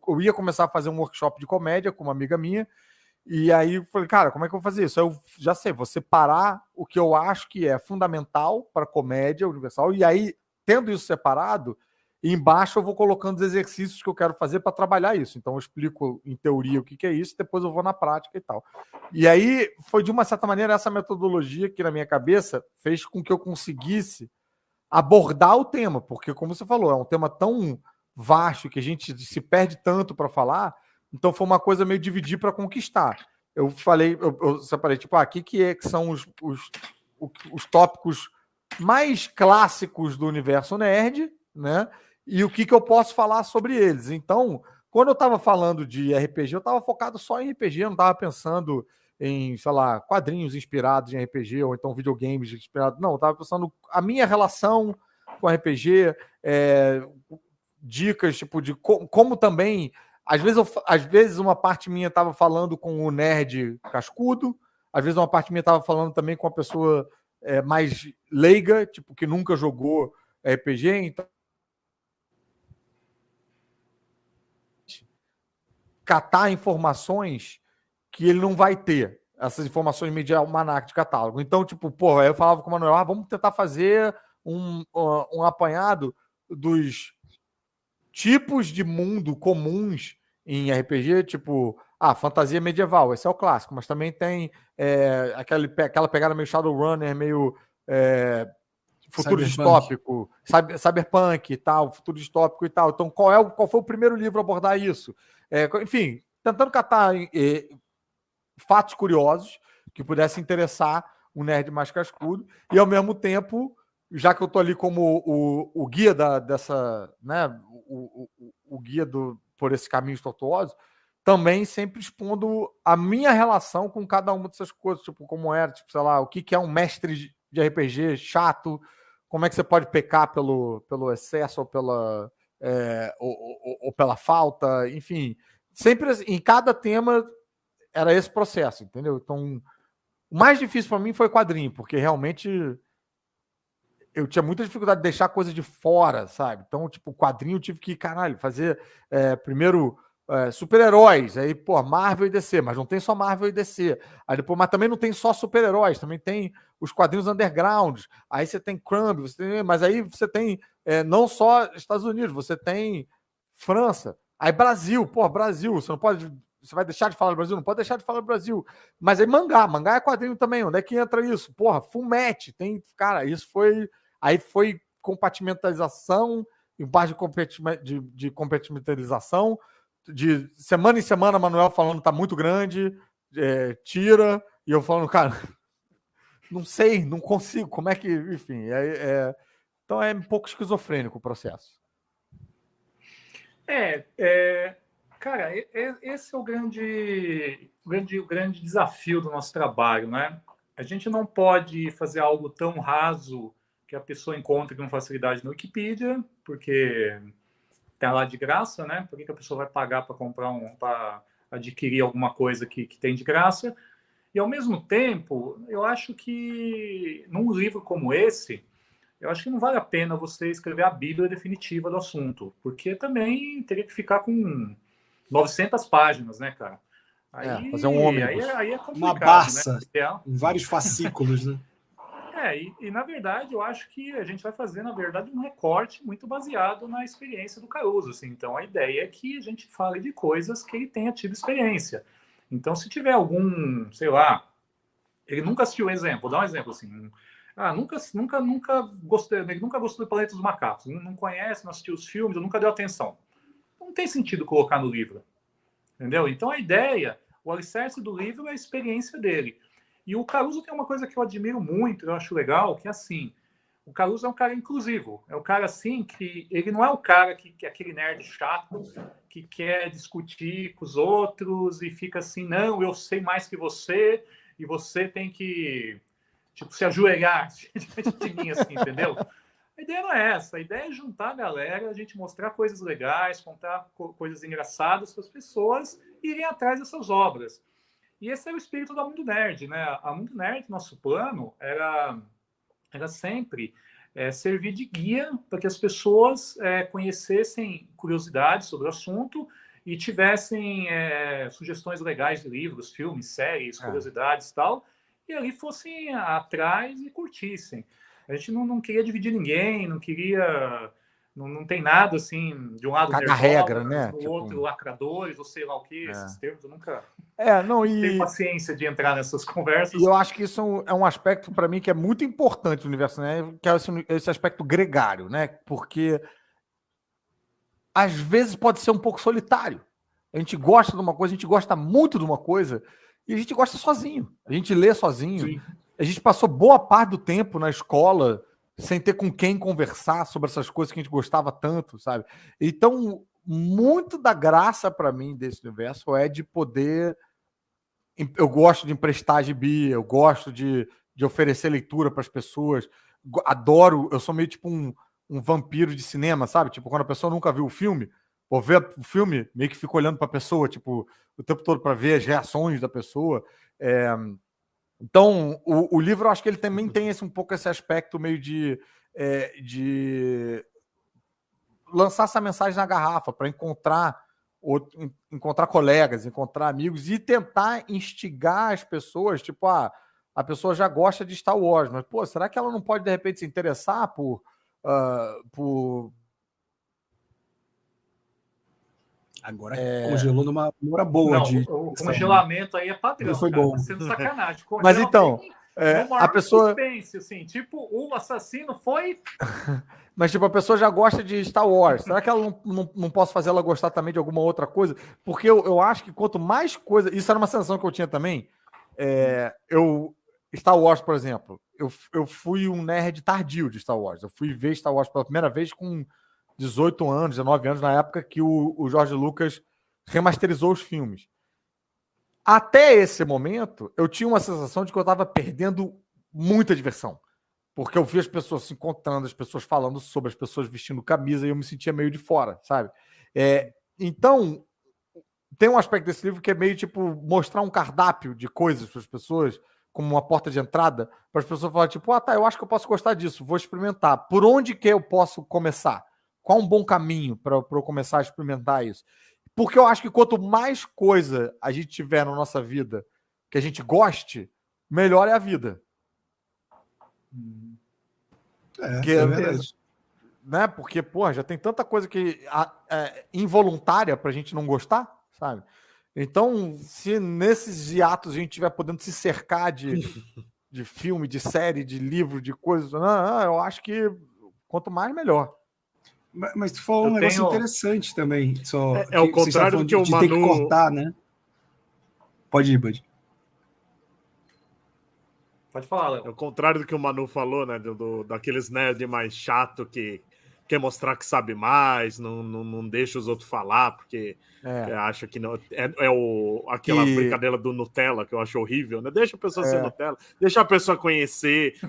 eu ia começar a fazer um workshop de comédia com uma amiga minha, e aí eu falei, cara, como é que eu vou fazer isso? Aí eu já sei, vou separar o que eu acho que é fundamental para comédia universal, e aí, tendo isso separado, embaixo eu vou colocando os exercícios que eu quero fazer para trabalhar isso. Então eu explico em teoria o que é isso, depois eu vou na prática e tal. E aí foi, de uma certa maneira, essa metodologia que na minha cabeça fez com que eu conseguisse abordar o tema, porque, como você falou, é um tema tão vasto que a gente se perde tanto para falar, Então foi uma coisa meio dividir para conquistar. Eu falei, eu separei, tipo, que são os tópicos mais clássicos do universo nerd, né? E o que eu posso falar sobre eles. Então, quando eu estava falando de RPG, eu estava focado só em RPG, eu não estava pensando em, sei lá, quadrinhos inspirados em RPG, ou então videogames inspirados. Não, eu estava pensando a minha relação com RPG, dicas, tipo, de como também... Às vezes uma parte minha estava falando com o nerd cascudo, às vezes uma parte minha estava falando também com a pessoa mais leiga, tipo, que nunca jogou RPG, então catar informações que ele não vai ter, essas informações meio almanac de catálogo. Então, tipo, eu falava com o Manuel, vamos tentar fazer um apanhado dos tipos de mundo comuns em RPG, tipo, fantasia medieval, esse é o clássico, mas também tem aquela pegada meio Shadowrunner, meio futuro distópico, cyberpunk e tal, futuro distópico e tal. Então, qual foi o primeiro livro a abordar isso? Enfim, tentando catar fatos curiosos que pudessem interessar um nerd mais cascudo, e ao mesmo tempo, já que eu tô ali como o guia dessa, né, o guia por esse caminho tortuoso, também sempre expondo a minha relação com cada uma dessas coisas, tipo, como era, tipo, sei lá, o que é um mestre de RPG chato, como é que você pode pecar pelo excesso ou pela falta, enfim. Sempre em cada tema era esse processo, entendeu? Então, o mais difícil para mim foi quadrinho, porque realmente eu tinha muita dificuldade de deixar coisa de fora, sabe? Então, tipo, quadrinho eu tive que, fazer primeiro super-heróis, aí, Marvel e DC, mas não tem só Marvel e DC. Aí depois, mas também não tem só super-heróis, também tem os quadrinhos underground. Aí você tem Crumb, mas aí você tem não só Estados Unidos, você tem França. Aí Brasil, Brasil, você não pode... Você vai deixar de falar do Brasil? Não pode deixar de falar do Brasil. Mas aí mangá é quadrinho também. Onde é que entra isso? Fullmetal, tem... Cara, isso foi... Aí foi compartimentalização, em parte de compartimentalização, de semana em semana, Manuel falando tá muito grande, tira, e eu falando, cara, não sei, não consigo, como é que... Enfim, então é um pouco esquizofrênico o processo. Cara, esse é o grande desafio do nosso trabalho, né? A gente não pode fazer algo tão raso que a pessoa encontre com facilidade no Wikipedia, porque tá lá de graça, né? Por que a pessoa vai pagar para comprar para adquirir alguma coisa que tem de graça? E ao mesmo tempo, eu acho que num livro como esse, eu acho que não vale a pena você escrever a Bíblia definitiva do assunto, porque também teria que ficar com 900 páginas, né, cara? Aí, fazer um ônibus. Aí é complicado, uma Barça, né? Em vários fascículos, né? E na verdade eu acho que a gente vai fazer, na verdade, um recorte muito baseado na experiência do Caruso, assim. Então a ideia é que a gente fale de coisas que ele tenha tido experiência. Então se tiver algum, sei lá, ele nunca assistiu, vou dar um exemplo assim, nunca gostou do Planeta dos Macacos, não conhece, não assistiu os filmes, nunca deu atenção. Não tem sentido colocar no livro, entendeu? Então a ideia, o alicerce do livro é a experiência dele. E o Caruso tem uma coisa que eu admiro muito, eu acho legal, que é assim, o Caruso é um cara inclusivo, é um cara assim que ele não é o cara que é aquele nerd chato que quer discutir com os outros e fica assim, não, eu sei mais que você e você tem que tipo se ajoelhar diante de mim, assim, entendeu? A ideia não é essa, a ideia é juntar a galera, a gente mostrar coisas legais, contar coisas engraçadas para as pessoas irem atrás dessas obras. E esse é o espírito da Mundo Nerd, né? A Mundo Nerd, nosso plano, era sempre servir de guia para que as pessoas conhecessem curiosidades sobre o assunto e tivessem sugestões legais de livros, filmes, séries, curiosidades e tal, e ali fossem atrás e curtissem. A gente não queria dividir ninguém, não queria... Não tem nada assim, de um lado regra, né? do outro lacradores, ou sei lá o que, esses termos, eu nunca tenho paciência de entrar nessas conversas. E eu acho que isso é um aspecto, para mim, que é muito importante no universo, né? Que é esse aspecto gregário, né? Porque às vezes pode ser um pouco solitário. A gente gosta de uma coisa, a gente gosta muito de uma coisa, e a gente gosta sozinho. A gente lê sozinho. Sim. A gente passou boa parte do tempo na escola sem ter com quem conversar sobre essas coisas que a gente gostava tanto, sabe? Então, muito da graça para mim desse universo é de poder... Eu gosto de emprestar gibi, eu gosto de oferecer leitura para as pessoas. Adoro, eu sou meio tipo um vampiro de cinema, sabe? Tipo, quando a pessoa nunca viu o filme, vou ver o filme, meio que fico olhando para a pessoa, tipo, o tempo todo para ver as reações da pessoa. Então, o livro, eu acho que ele também tem um pouco esse aspecto meio de lançar essa mensagem na garrafa para encontrar colegas, encontrar amigos e tentar instigar as pessoas, tipo, a pessoa já gosta de Star Wars, mas, pô, será que ela não pode, de repente, se interessar por Agora congelou numa hora boa. Não, o congelamento aí é padrão, foi cara, bom. tá sendo sacanagem. Mas então, a pessoa... suspense, assim, tipo, o assassino foi... Mas, tipo, a pessoa já gosta de Star Wars. Será que ela não posso fazer ela gostar também de alguma outra coisa? Porque eu acho que quanto mais coisa... Isso era uma sensação que eu tinha também. Star Wars, por exemplo, eu fui um nerd tardio de Star Wars. Eu fui ver Star Wars pela primeira vez com 18 anos, 19 anos, na época que o George Lucas remasterizou os filmes. Até esse momento, eu tinha uma sensação de que eu estava perdendo muita diversão. Porque eu vi as pessoas se encontrando, as pessoas falando sobre, as pessoas vestindo camisa, e eu me sentia meio de fora, sabe? Então, tem um aspecto desse livro que é meio tipo mostrar um cardápio de coisas para as pessoas, como uma porta de entrada, para as pessoas falarem, tipo, tá, eu acho que eu posso gostar disso, vou experimentar. Por onde que eu posso começar? Qual um bom caminho para eu começar a experimentar isso? Porque eu acho que quanto mais coisa a gente tiver na nossa vida que a gente goste, melhor é a vida. É verdade. Né? Porque, porra, já tem tanta coisa que involuntária pra gente não gostar, sabe? Então, se nesses hiatos a gente estiver podendo se cercar de filme, de série, de livro, de coisas, eu acho que quanto mais, melhor. Mas tu falou um negócio interessante também. O contrário do que o Manu... ter que cortar, né? Pode ir, Bud. Pode falar, Léo. É o contrário do que o Manu falou, né? Daqueles nerd mais chato que quer mostrar que sabe mais, não deixa os outros falar, porque acha que não. Aquela brincadeira do Nutella, que eu acho horrível, né? Deixa a pessoa ser Nutella, deixa a pessoa conhecer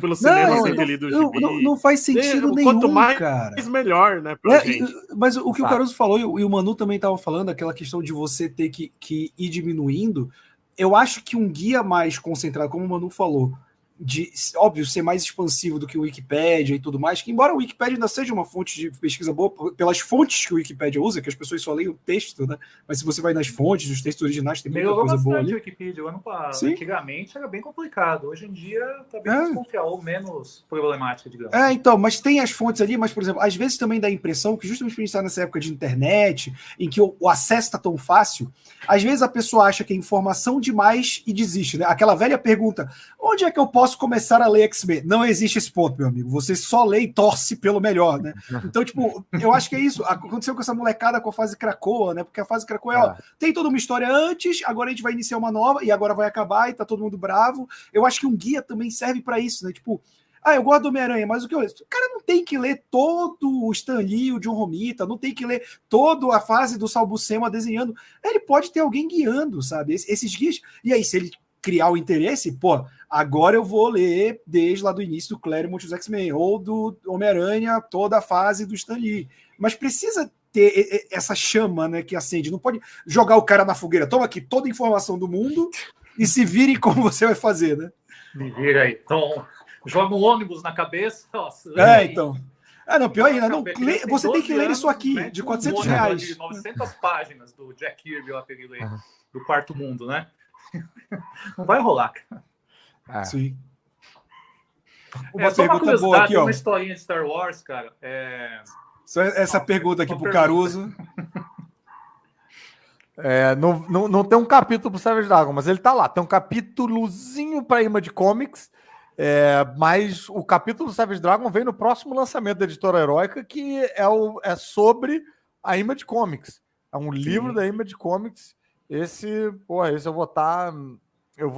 pelo cinema sem ter lido o gibi. Não faz sentido nenhum, quanto mais, cara. melhor, né, pra gente. Mas o que o Caruso falou, e o Manu também estava falando, aquela questão de você ter que ir diminuindo. Eu acho que um guia mais concentrado, como o Manu falou, de, óbvio, ser mais expansivo do que o Wikipédia e tudo mais, que embora o Wikipédia ainda seja uma fonte de pesquisa boa, pelas fontes que o Wikipédia usa, que as pessoas só leem o texto, né? Mas se você vai nas fontes, os textos originais, tem muita coisa boa ali. O Wikipedia, antigamente era bem complicado, hoje em dia tá bem mais confiável, menos problemática, digamos. Então, mas tem as fontes ali, mas, por exemplo, às vezes também dá a impressão que justamente por a gente estar nessa época de internet, em que o acesso está tão fácil, às vezes a pessoa acha que é informação demais e desiste, né? Aquela velha pergunta, onde é que eu posso começar a ler X-Men? Não existe esse ponto, meu amigo. Você só lê e torce pelo melhor, né? Então, tipo, eu acho que é isso. Aconteceu com essa molecada com a fase Krakoa, né? Porque a fase Krakoa tem toda uma história antes, agora a gente vai iniciar uma nova e agora vai acabar e tá todo mundo bravo. Eu acho que um guia também serve para isso, né? Tipo, eu gosto do Homem-Aranha, mas o que eu leio? O cara não tem que ler todo o Stan Lee, o John Romita, não tem que ler toda a fase do Sal Buscema desenhando. Ele pode ter alguém guiando, sabe? Esses guias. E aí, se ele criar o interesse, agora eu vou ler desde lá do início do Claremont dos X-Men, ou do Homem-Aranha, toda a fase do Stan Lee. Mas precisa ter essa chama, né, que acende. Não pode jogar o cara na fogueira. Toma aqui toda a informação do mundo e se vire como você vai fazer, né? Me vira aí. Então, joga um ônibus na cabeça. Nossa, então. Não, pior ainda. Você tem que ler isso aqui, de R$400. De 900 páginas do Jack Kirby, lá peguei ler, do Quarto Mundo, né? Não vai rolar, cara. Sim. Só uma curiosidade, boa aqui, uma historinha de Star Wars, cara. Só essa pergunta aqui pro Caruso. Não tem um capítulo pro Savage Dragon, mas ele tá lá. Tem um capítulozinho pra Image Comics, mas o capítulo do Savage Dragon vem no próximo lançamento da Editora Heróica, que é sobre a Image Comics. É um livro da Image Comics. Esse eu vou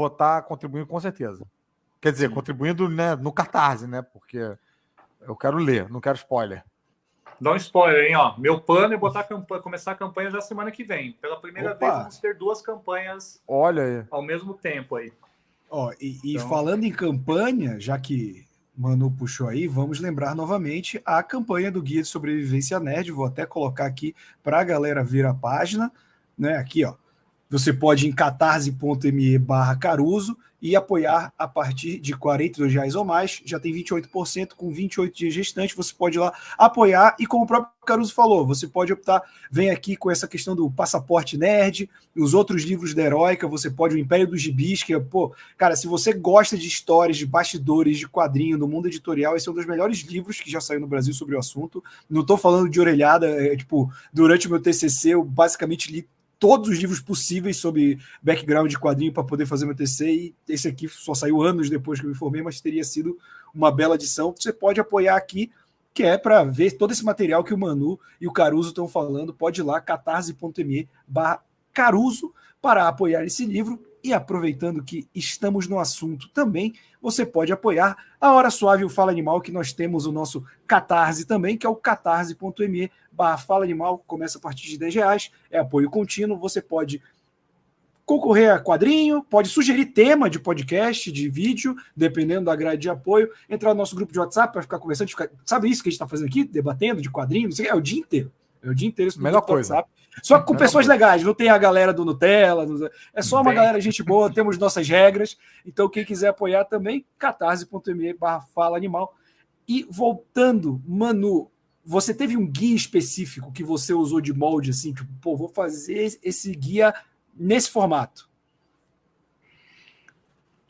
estar contribuindo com certeza. Quer dizer, contribuindo, né, no Catarse, né? Porque eu quero ler, não quero spoiler. Dá um spoiler, hein? Ó, meu plano é começar a campanha já semana que vem. Pela primeira vez, vamos ter 2 campanhas ao mesmo tempo aí. Ó, então... falando em campanha, já que Manu puxou aí, vamos lembrar novamente a campanha do Guia de Sobrevivência Nerd. Vou até colocar aqui para a galera ver a página, né? Aqui, ó. Você pode ir em catarse.me/Caruso e apoiar a partir de R$42 ou mais. Já tem 28%, com 28 dias restantes. Você pode ir lá apoiar. E como o próprio Caruso falou, você pode optar, vem aqui com essa questão do passaporte nerd, os outros livros da Heróica, você pode, o Império dos Gibis, que é, cara, se você gosta de histórias, de bastidores, de quadrinho, do mundo editorial, esse é um dos melhores livros que já saiu no Brasil sobre o assunto. Não estou falando de orelhada, durante o meu TCC, eu basicamente li todos os livros possíveis sobre background de quadrinho para poder fazer meu TCC, e esse aqui só saiu anos depois que eu me formei, mas teria sido uma bela edição. Você pode apoiar aqui, que é para ver todo esse material que o Manu e o Caruso estão falando. Pode ir lá, catarse.me/Caruso, para apoiar esse livro. E aproveitando que estamos no assunto também, você pode apoiar a Hora Suave e o Fala Animal, que nós temos o nosso Catarse também, que é o catarse.me/Fala Animal, começa a partir de R$10, é apoio contínuo. Você pode concorrer a quadrinho, pode sugerir tema de podcast, de vídeo, dependendo da grade de apoio, entrar no nosso grupo de WhatsApp para ficar conversando, sabe isso que a gente está fazendo aqui, debatendo de quadrinho, não sei, é o dia inteiro. É o dia inteiro isso no melhor coisa. WhatsApp. Só com pessoas legais, não tem a galera do Nutella, é só uma galera gente boa, temos nossas regras. Então, quem quiser apoiar também, catarse.me/Fala Animal. E voltando, Manu, você teve um guia específico que você usou de molde, assim, tipo, vou fazer esse guia nesse formato?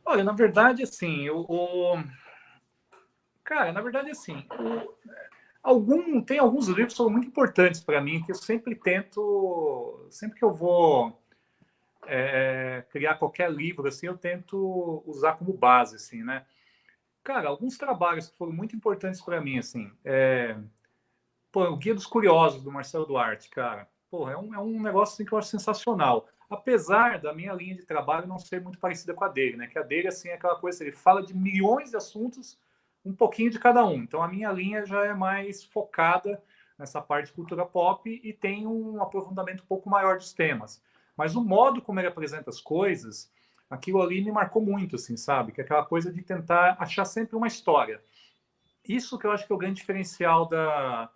Olha, na verdade, assim, cara, na verdade, assim, tem alguns livros que são muito importantes para mim, que eu sempre tento, sempre que eu vou criar qualquer livro, assim, eu tento usar como base, assim, né? Cara, alguns trabalhos que foram muito importantes para mim, assim, o Guia dos Curiosos, do Marcelo Duarte, cara, é um negócio assim, que eu acho sensacional. Apesar da minha linha de trabalho não ser muito parecida com a dele, né? Que a dele, assim, é aquela coisa, ele fala de milhões de assuntos, um pouquinho de cada um. Então, a minha linha já é mais focada nessa parte de cultura pop e tem um aprofundamento um pouco maior dos temas. Mas o modo como ele apresenta as coisas, aquilo ali me marcou muito, assim, sabe? Que é aquela coisa de tentar achar sempre uma história. Isso que eu acho que é o grande diferencial para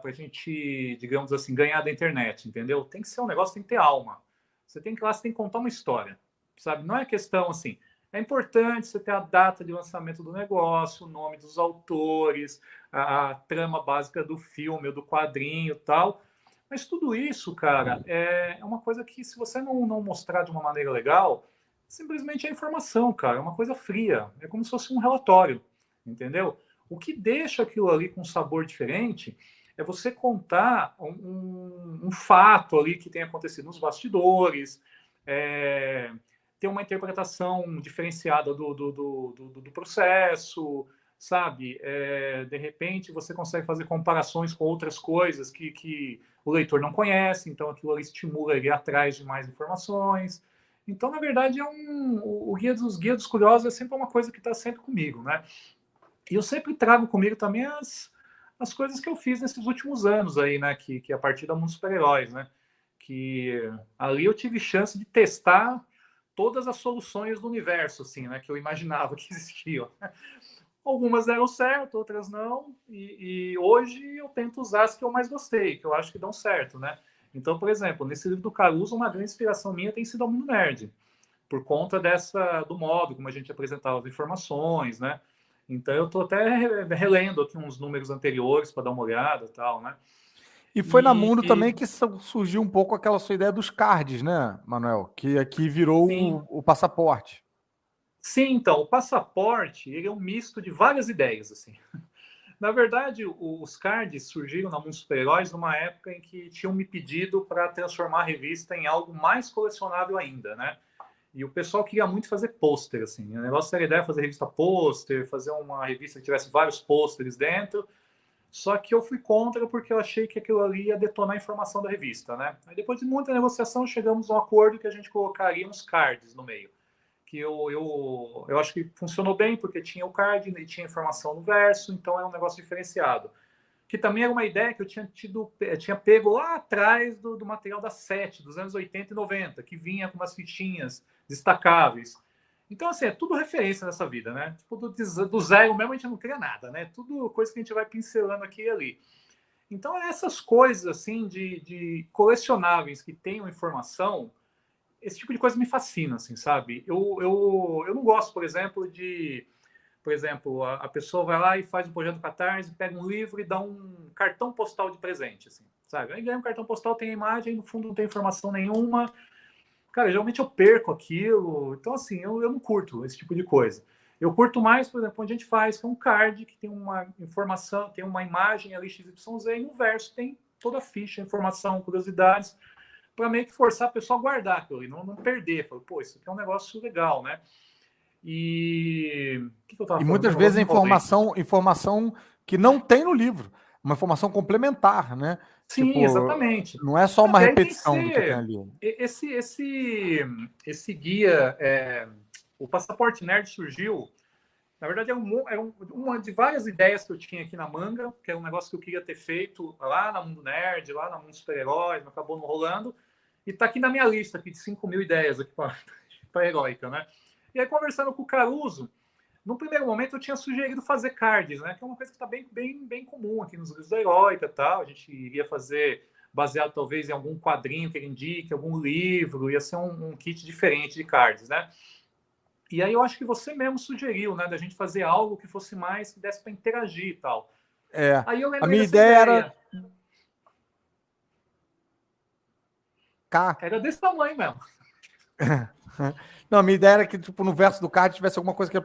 a gente, digamos assim, ganhar da internet, entendeu? Tem que ser um negócio, tem que ter alma. Você tem que contar uma história, sabe? Não é questão assim... É importante você ter a data de lançamento do negócio, o nome dos autores, a trama básica do filme ou do quadrinho e tal. Mas tudo isso, cara, é uma coisa que, se você não mostrar de uma maneira legal, simplesmente é informação, cara. É uma coisa fria. É como se fosse um relatório, entendeu? O que deixa aquilo ali com um sabor diferente é você contar um fato ali que tem acontecido nos bastidores, ter uma interpretação diferenciada do processo, sabe? De repente, você consegue fazer comparações com outras coisas que o leitor não conhece, então aquilo ali estimula ele a ir atrás de mais informações. Então, na verdade, o Guia dos Curiosos é sempre uma coisa que está sempre comigo, né? E eu sempre trago comigo também as coisas que eu fiz nesses últimos anos aí, né? Que a partir da Mundo Super-Heróis, né? Que ali eu tive chance de testar todas as soluções do universo, assim, né, que eu imaginava que existiam. Algumas deram certo, outras não, e hoje eu tento usar as que eu mais gostei, que eu acho que dão certo, né? Então, por exemplo, nesse livro do Caruso, uma grande inspiração minha tem sido o Mundo Nerd, por conta do modo como a gente apresentava as informações, né? Então, eu estou até relendo aqui uns números anteriores para dar uma olhada e tal, né? E foi na Mundo também que surgiu um pouco aquela sua ideia dos cards, né, Manuel? Que aqui virou o passaporte. Sim, então, o passaporte ele é um misto de várias ideias, assim. Na verdade, os cards surgiram na Mundo Super-Heróis numa época em que tinham me pedido para transformar a revista em algo mais colecionável ainda, né? E o pessoal queria muito fazer pôster, assim. O negócio era a ideia fazer revista pôster, fazer uma revista que tivesse vários pôsteres dentro. Só que eu fui contra porque eu achei que aquilo ali ia detonar a informação da revista, né? Aí depois de muita negociação, chegamos a um acordo que a gente colocaria uns cards no meio. Que eu acho que funcionou bem, porque tinha o card e tinha informação no verso, então é um negócio diferenciado. Que também era uma ideia que eu tinha pego lá atrás do material da 7, dos anos 80 e 90, que vinha com umas fichinhas destacáveis. Então, assim, é tudo referência nessa vida, né? Tipo, do zero mesmo a gente não cria nada, né? Tudo coisa que a gente vai pincelando aqui e ali. Então, essas coisas, assim, de colecionáveis que tenham informação, esse tipo de coisa me fascina, assim, sabe? Eu não gosto, por exemplo, a pessoa vai lá e faz um projeto do Catarse, pega um livro e dá um cartão postal de presente, assim, sabe? Aí ganha um cartão postal, tem a imagem, no fundo não tem informação nenhuma. Cara, geralmente eu perco aquilo. Então, assim, eu não curto esse tipo de coisa. Eu curto mais, por exemplo, onde a gente faz, que é um card, que tem uma informação, tem uma imagem ali, XYZ, e no verso tem toda a ficha, informação, curiosidades, para meio que forçar a pessoa a guardar aquilo ali, não perder. Falo, pô, isso aqui é um negócio legal, né? E o que eu tava falando? Muitas vezes informação que não tem no livro, uma informação complementar, né? Sim, tipo, exatamente. Não é só uma repetição do que tem ali. Esse guia, o Passaporte Nerd surgiu, na verdade, uma de várias ideias que eu tinha aqui na manga, que é um negócio que eu queria ter feito lá na Mundo Nerd, lá na Mundo Super-Heróis, mas acabou não rolando, e está aqui na minha lista aqui de 5.000 ideias aqui para a Heróica, né? E aí, conversando com o Caruso, no primeiro momento eu tinha sugerido fazer cards, né? Que é uma coisa que está bem comum aqui nos livros da Heróica e tal. A gente iria fazer baseado talvez em algum quadrinho que ele indique, algum livro, ia ser um kit diferente de cards, né? E aí eu acho que você mesmo sugeriu, né, da gente fazer algo que fosse mais, que desse para interagir e tal. Aí eu a minha ideia era... Era desse tamanho mesmo. Não, a minha ideia era que tipo, no verso do card tivesse alguma coisa que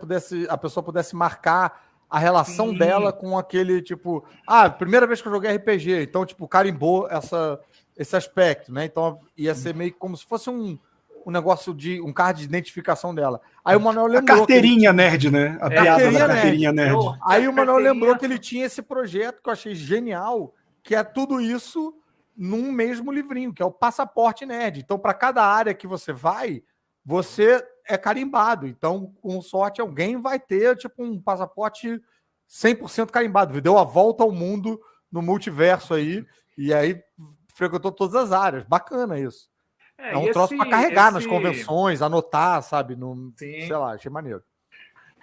a pessoa pudesse marcar a relação dela com aquele, tipo... primeira vez que eu joguei RPG, então, tipo, carimbou esse aspecto, né? Então, ia ser meio como se fosse um negócio de um card de identificação dela. Aí o Manuel lembrou... A carteirinha nerd, né? A piada da carteirinha nerd. Aí o Manuel lembrou que ele tinha esse projeto que eu achei genial, que é tudo isso num mesmo livrinho, que é o Passaporte Nerd. Então, para cada área que você vai, você é carimbado. Então, com sorte, alguém vai ter tipo um passaporte 100% carimbado. Deu a volta ao mundo no multiverso aí, e aí frequentou todas as áreas. Bacana isso. É um troço para carregar nas convenções, anotar, sabe? Sei lá, achei maneiro.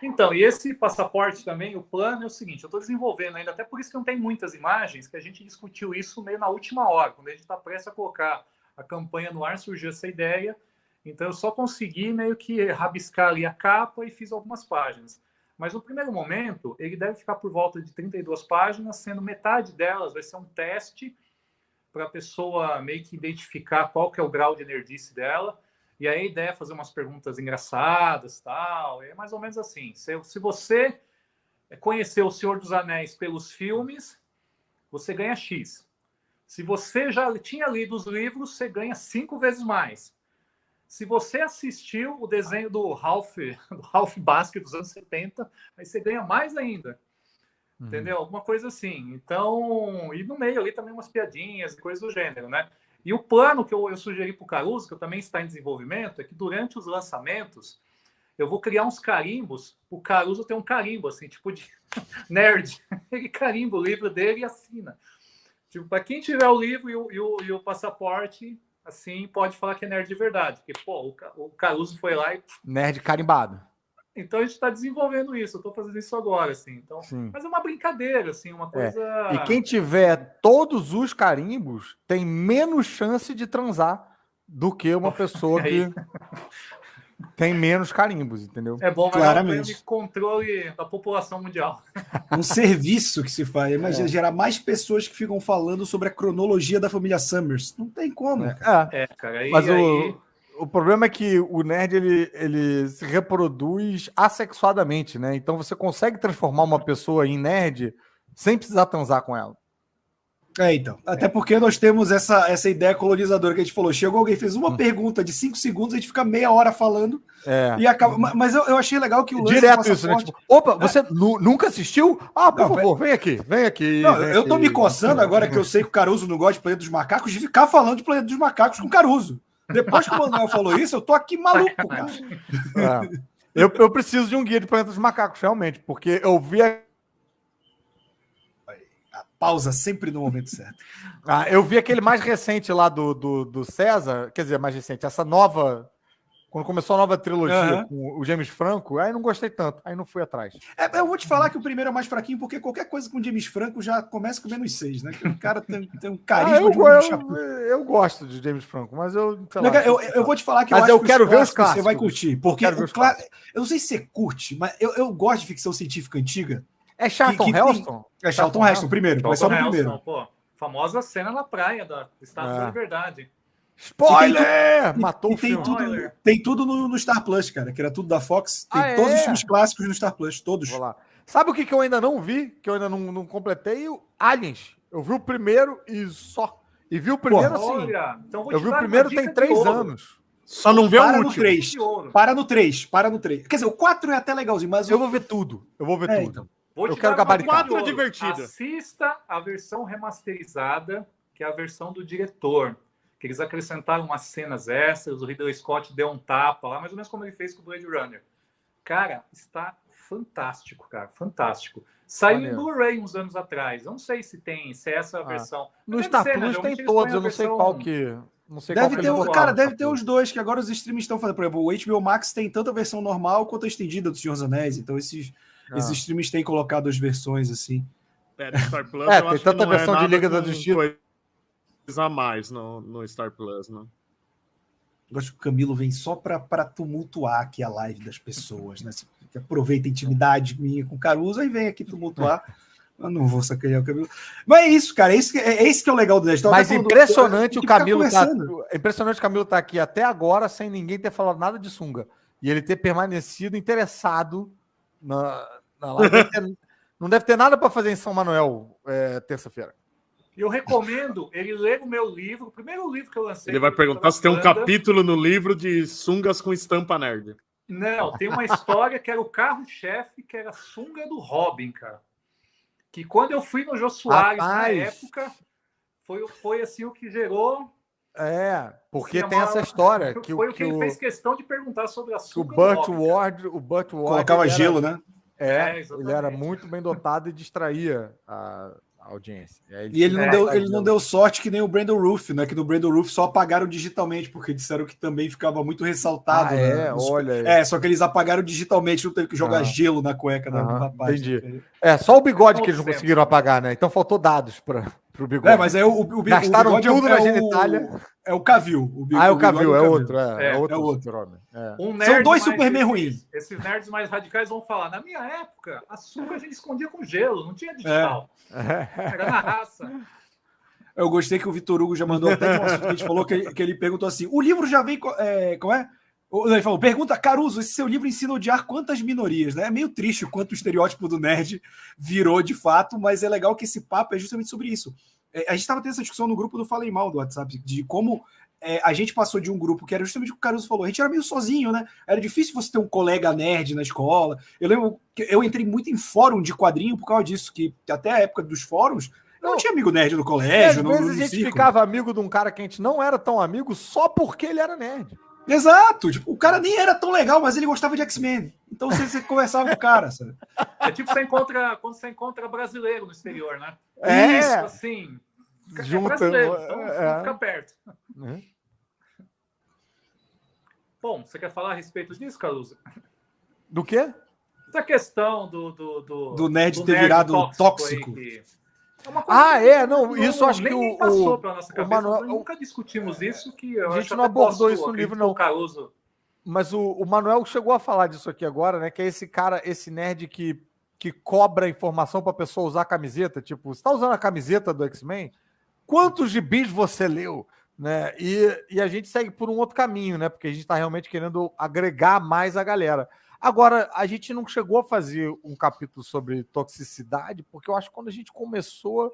Então, e esse passaporte também, o plano é o seguinte, eu estou desenvolvendo ainda, até por isso que não tem muitas imagens, que a gente discutiu isso meio na última hora, quando a gente está prestes a colocar a campanha no ar, surgiu essa ideia, então eu só consegui meio que rabiscar ali a capa e fiz algumas páginas. Mas no primeiro momento, ele deve ficar por volta de 32 páginas, sendo metade delas vai ser um teste para a pessoa meio que identificar qual que é o grau de nerdice dela. E aí a ideia é fazer umas perguntas engraçadas, tal. É mais ou menos assim. Se você conhecer O Senhor dos Anéis pelos filmes, você ganha X. Se você já tinha lido os livros, você ganha 5 vezes mais. Se você assistiu o desenho do Ralph Basque dos anos 70, aí você ganha mais ainda. Entendeu? Alguma coisa assim. Então, e no meio ali também umas piadinhas e coisas do gênero, né? E o plano que eu sugeri para o Caruso, que eu também está em desenvolvimento, é que durante os lançamentos eu vou criar uns carimbos. O Caruso tem um carimbo, assim, tipo de nerd. Ele carimba o livro dele e assina. Tipo, para quem tiver o livro e o passaporte, assim, pode falar que é nerd de verdade. Porque, pô, o Caruso foi lá e... Nerd carimbado. Então a gente está desenvolvendo isso, eu estou fazendo isso agora, assim. Então, mas é uma brincadeira, assim, uma coisa. E quem tiver todos os carimbos tem menos chance de transar do que uma pessoa que tem menos carimbos, entendeu? É bom, claramente. Mas controle da população mundial. Um serviço que se faz. Imagina gerar mais pessoas que ficam falando sobre a cronologia da família Summers. Não tem como. Cara. Mas o problema é que o nerd ele se reproduz assexuadamente, né? Então você consegue transformar uma pessoa em nerd sem precisar transar com ela. Então. Até porque nós temos essa ideia colonizadora que a gente falou. Chegou alguém, fez uma pergunta de 5 segundos, a gente fica meia hora falando e acaba. Mas eu achei legal que o lance direto isso, né? Tipo, opa, você nunca assistiu? Por favor, vem aqui. Não, eu tô me coçando agora que eu sei que o Caruso não gosta de Planeta dos Macacos, de ficar falando de Planeta dos Macacos com o Caruso. Depois que o Manuel falou isso, eu tô aqui maluco, cara. Eu preciso de um guia de Planeta dos Macacos, realmente, porque eu vi a pausa sempre no momento certo. Eu vi aquele mais recente lá do César, quer dizer, mais recente, essa nova, quando começou a nova trilogia com o James Franco, aí não gostei tanto, aí não fui atrás. Eu vou te falar que o primeiro é mais fraquinho, porque qualquer coisa com o James Franco já começa com -6, né? Que o cara tem um carisma eu gosto de James Franco, mas eu vou te falar que eu quero ver os clássicos. Você vai curtir, porque eu não sei se você curte, mas eu gosto de ficção científica antiga. É Charlton Heston? É Charlton Heston, primeiro. Mas só no primeiro. Pô, famosa cena na praia da Estátua da Liberdade. Spoiler! Matou o filme. Tem tudo no Star Plus, cara, que era tudo da Fox. Tem todos os filmes clássicos no Star Plus, todos. Vou lá. Sabe o que eu ainda não vi? Que eu ainda não completei? O Aliens. Eu vi o primeiro e só. E vi o primeiro assim. Então eu vi o primeiro tem 3 anos. Só não vê o último. Para no 3. Quer dizer, o 4 é até legalzinho, mas eu vou ver tudo. Tudo. Então. Eu quero gabaritar. 4 é divertido. Assista a versão remasterizada, que é a versão do diretor. Que eles acrescentaram umas cenas extras, o Ridley Scott deu um tapa lá, mais ou menos como ele fez com o Blade Runner. Cara, está fantástico, cara, fantástico. Saiu em Blu-ray uns anos atrás. Eu não sei se é essa a versão. No Star Plus tem todos, eu não sei qual que... Não sei deve ter, deve ter os dois, que agora os streams estão fazendo. Por exemplo, o HBO Max tem tanto a versão normal quanto a estendida do Senhor dos Anéis. Então esses streams têm colocado as versões assim. No Star Plus, eu tem tanta versão de Liga da Justiça a mais no Star Plus, né? Eu acho que o Camilo vem só para tumultuar aqui a live das pessoas, né? Que aproveita a intimidade minha com o Caruso, aí vem aqui tumultuar. Eu não vou sacanear o Camilo. Mas é isso, cara. É esse que é o legal do Nerd. Mas impressionante o Camilo impressionante o Camilo tá aqui até agora sem ninguém ter falado nada de sunga. E ele ter permanecido interessado na live. Não deve ter nada para fazer em São Manuel terça-feira. Eu recomendo ele ler o meu livro, o primeiro livro que eu lancei. Ele vai perguntar se tem um capítulo no livro de sungas com estampa nerd. Não, tem uma história que era o carro-chefe, que era a sunga do Robin, cara. Que quando eu fui no Jô Soares na época, foi assim o que gerou... porque tem essa história. Que ele fez questão de perguntar sobre a sunga o Burt Ward colocava gelo, né? Ele era muito bem dotado e distraía a audiência. E ele não deu sorte que nem o Brandon Roof, né? Que no Brandon Roof só apagaram digitalmente, porque disseram que também ficava muito ressaltado. Só que eles apagaram digitalmente, não teve que jogar gelo na cueca do rapaz. Entendi. Só o bigode que eles não conseguiram apagar, né? Então faltou dados para o bigode. Mas aí o gastaram bigode tudo na genitália. É o Cavill. O Cavill é outro. É outro. São dois Superman ruins. Esses nerds mais radicais vão falar. Na minha época, a sunga a gente escondia com gelo, não tinha digital. Era na raça. Eu gostei que o Vitor Hugo já mandou até de um assunto que a gente falou, que ele perguntou assim: o livro já vem. Como é? Ele falou: pergunta, Caruso, esse seu livro ensina a odiar quantas minorias, né? É meio triste o quanto o estereótipo do nerd virou de fato, mas é legal que esse papo é justamente sobre isso. A gente estava tendo essa discussão no grupo do Falem Mal do WhatsApp, de como a gente passou de um grupo que era justamente o que o Caruso falou, a gente era meio sozinho, né? Era difícil você ter um colega nerd na escola. Eu lembro que eu entrei muito em fórum de quadrinho por causa disso, que até a época dos fóruns, eu não tinha amigo nerd no colégio. Às vezes a gente ficava amigo de um cara que a gente não era tão amigo só porque ele era nerd. Exato, tipo, o cara nem era tão legal, mas ele gostava de X-Men. Então você conversava com o cara, sabe? É tipo quando você encontra brasileiro no exterior, né? Isso, assim... Junta, então fica perto. Bom, você quer falar a respeito disso, Caruso? Do quê? Essa questão do nerd ter virado tóxico. Isso acho que nem passou pela nossa cabeça. Nós nunca discutimos isso. A gente não abordou isso no livro, não. Caruso. Mas o Manuel chegou a falar disso aqui agora, né? Que é esse cara, esse nerd que cobra informação para a pessoa usar a camiseta. Tipo, você está usando a camiseta do X-Men? Quantos gibis você leu? Né? E a gente segue por um outro caminho, né? Porque a gente está realmente querendo agregar mais a galera. Agora, a gente não chegou a fazer um capítulo sobre toxicidade, porque eu acho que quando a gente começou,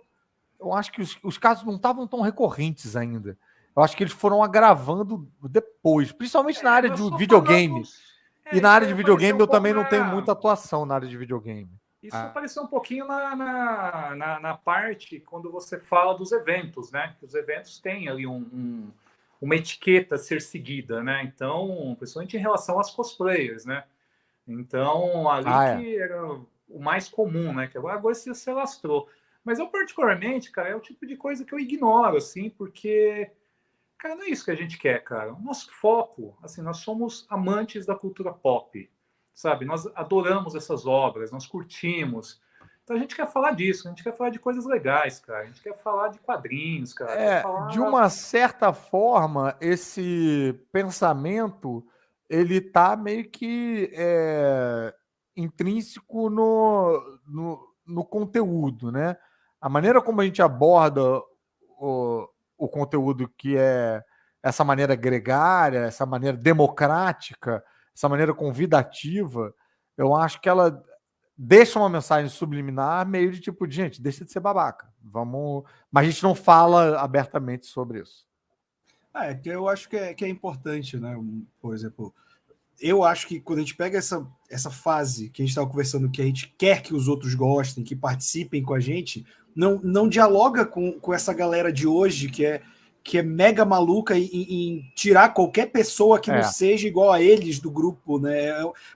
eu acho que os casos não estavam tão recorrentes ainda. Eu acho que eles foram agravando depois, principalmente na área de videogame. E na área de videogame eu também não tenho muita atuação na área de videogame. Isso apareceu um pouquinho na parte quando você fala dos eventos, né? Os eventos têm ali uma etiqueta a ser seguida, né? Então, principalmente em relação às cosplayers, né? Então, ali que era o mais comum, né? Que agora se alastrou. Mas eu, particularmente, cara, é o tipo de coisa que eu ignoro, assim, porque, cara, não é isso que a gente quer, cara. O nosso foco, assim, nós somos amantes da cultura pop, sabe? Nós adoramos essas obras, nós curtimos. Então a gente quer falar disso, a gente quer falar de coisas legais, cara. A gente quer falar de quadrinhos, cara. Quer falar... De uma certa forma, esse pensamento, ele tá meio que intrínseco no conteúdo, né? A maneira como a gente aborda o conteúdo, que é essa maneira gregária, essa maneira democrática, essa maneira convidativa, eu acho que ela deixa uma mensagem subliminar meio de tipo, gente, deixa de ser babaca. Vamos... Mas a gente não fala abertamente sobre isso. Que eu acho que é importante, né? Por exemplo, eu acho que quando a gente pega essa fase que a gente estava conversando, que a gente quer que os outros gostem, que participem com a gente, não dialoga com essa galera de hoje que é mega maluca em tirar qualquer pessoa que não seja igual a eles do grupo, né?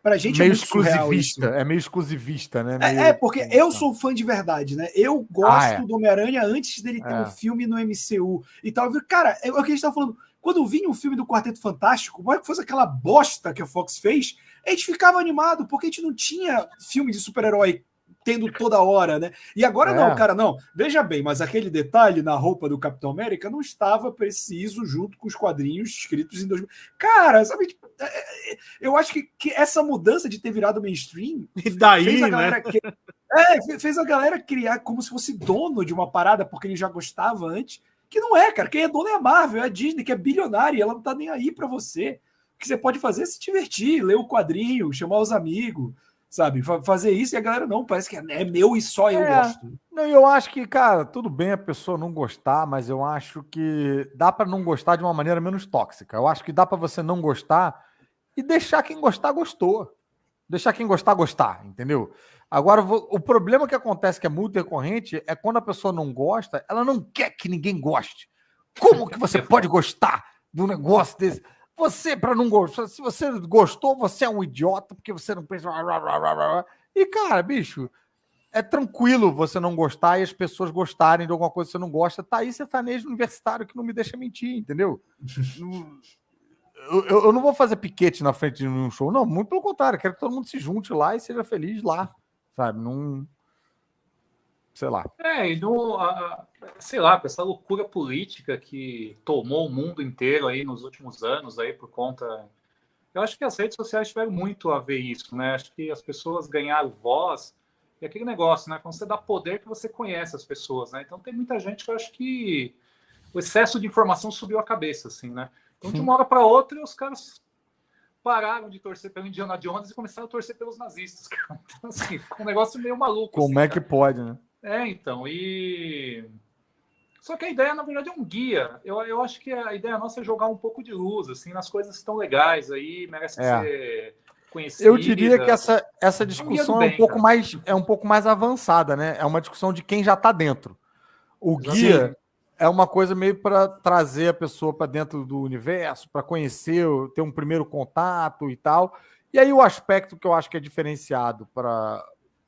Pra gente meio é muito exclusivista, é meio exclusivista, né? Meio... porque eu sou fã de verdade, né? Eu gosto do Homem-Aranha antes dele ter um filme no MCU e tal. Cara, é o que a gente tá falando. Quando vinha um filme do Quarteto Fantástico, como é que fosse aquela bosta que a Fox fez, a gente ficava animado, porque a gente não tinha filme de super-herói tendo toda hora, né? E agora não, cara, não. Veja bem, mas aquele detalhe na roupa do Capitão América não estava preciso junto com os quadrinhos escritos em 2000. Cara, sabe? Eu acho que essa mudança de ter virado mainstream e daí, fez a galera fez a galera criar como se fosse dono de uma parada porque ele já gostava antes, que não é, cara. Quem é dono é a Marvel, é a Disney, que é bilionária, e ela não tá nem aí para você. O que você pode fazer é se divertir, ler o quadrinho, chamar os amigos, sabe? Fazer isso e a galera não, parece que é meu e só eu gosto. Não, eu acho que, cara, tudo bem a pessoa não gostar, mas eu acho que dá para não gostar de uma maneira menos tóxica. Eu acho que dá para você não gostar e deixar quem gostar, gostou. Deixar quem gostar, gostar, entendeu? Agora, o problema que acontece, que é muito recorrente, é quando a pessoa não gosta, ela não quer que ninguém goste. Como que você pode gostar de um negócio desse? Você, para não gostar, se você gostou, você é um idiota, porque você não pensa... E, cara, bicho, é tranquilo você não gostar e as pessoas gostarem de alguma coisa que você não gosta. Tá aí sertanejo universitário que não me deixa mentir, entendeu? Eu não vou fazer piquete na frente de um show, não, muito pelo contrário, quero que todo mundo se junte lá e seja feliz lá, sabe? Não... Sei lá. Sei lá, com essa loucura política que tomou o mundo inteiro aí nos últimos anos aí por conta... Eu acho que as redes sociais tiveram muito a ver isso, né? Acho que as pessoas ganharam voz e aquele negócio, né? Quando você dá poder que você conhece as pessoas, né? Então tem muita gente que eu acho que o excesso de informação subiu a cabeça, assim, né? Então de uma hora para outra os caras pararam de torcer pelo Indiana Jones e começaram a torcer pelos nazistas, cara. Então assim, ficou um negócio meio maluco. Como assim, é que pode, né? Então, só que a ideia, na verdade, é um guia. Eu acho que a ideia nossa é jogar um pouco de luz, assim, nas coisas que estão legais aí, merecem ser conhecidas. Eu diria que essa discussão é um pouco mais avançada, né? É uma discussão de quem já está dentro. O guia é uma coisa meio para trazer a pessoa para dentro do universo, para conhecer, ter um primeiro contato e tal. E aí o aspecto que eu acho que é diferenciado para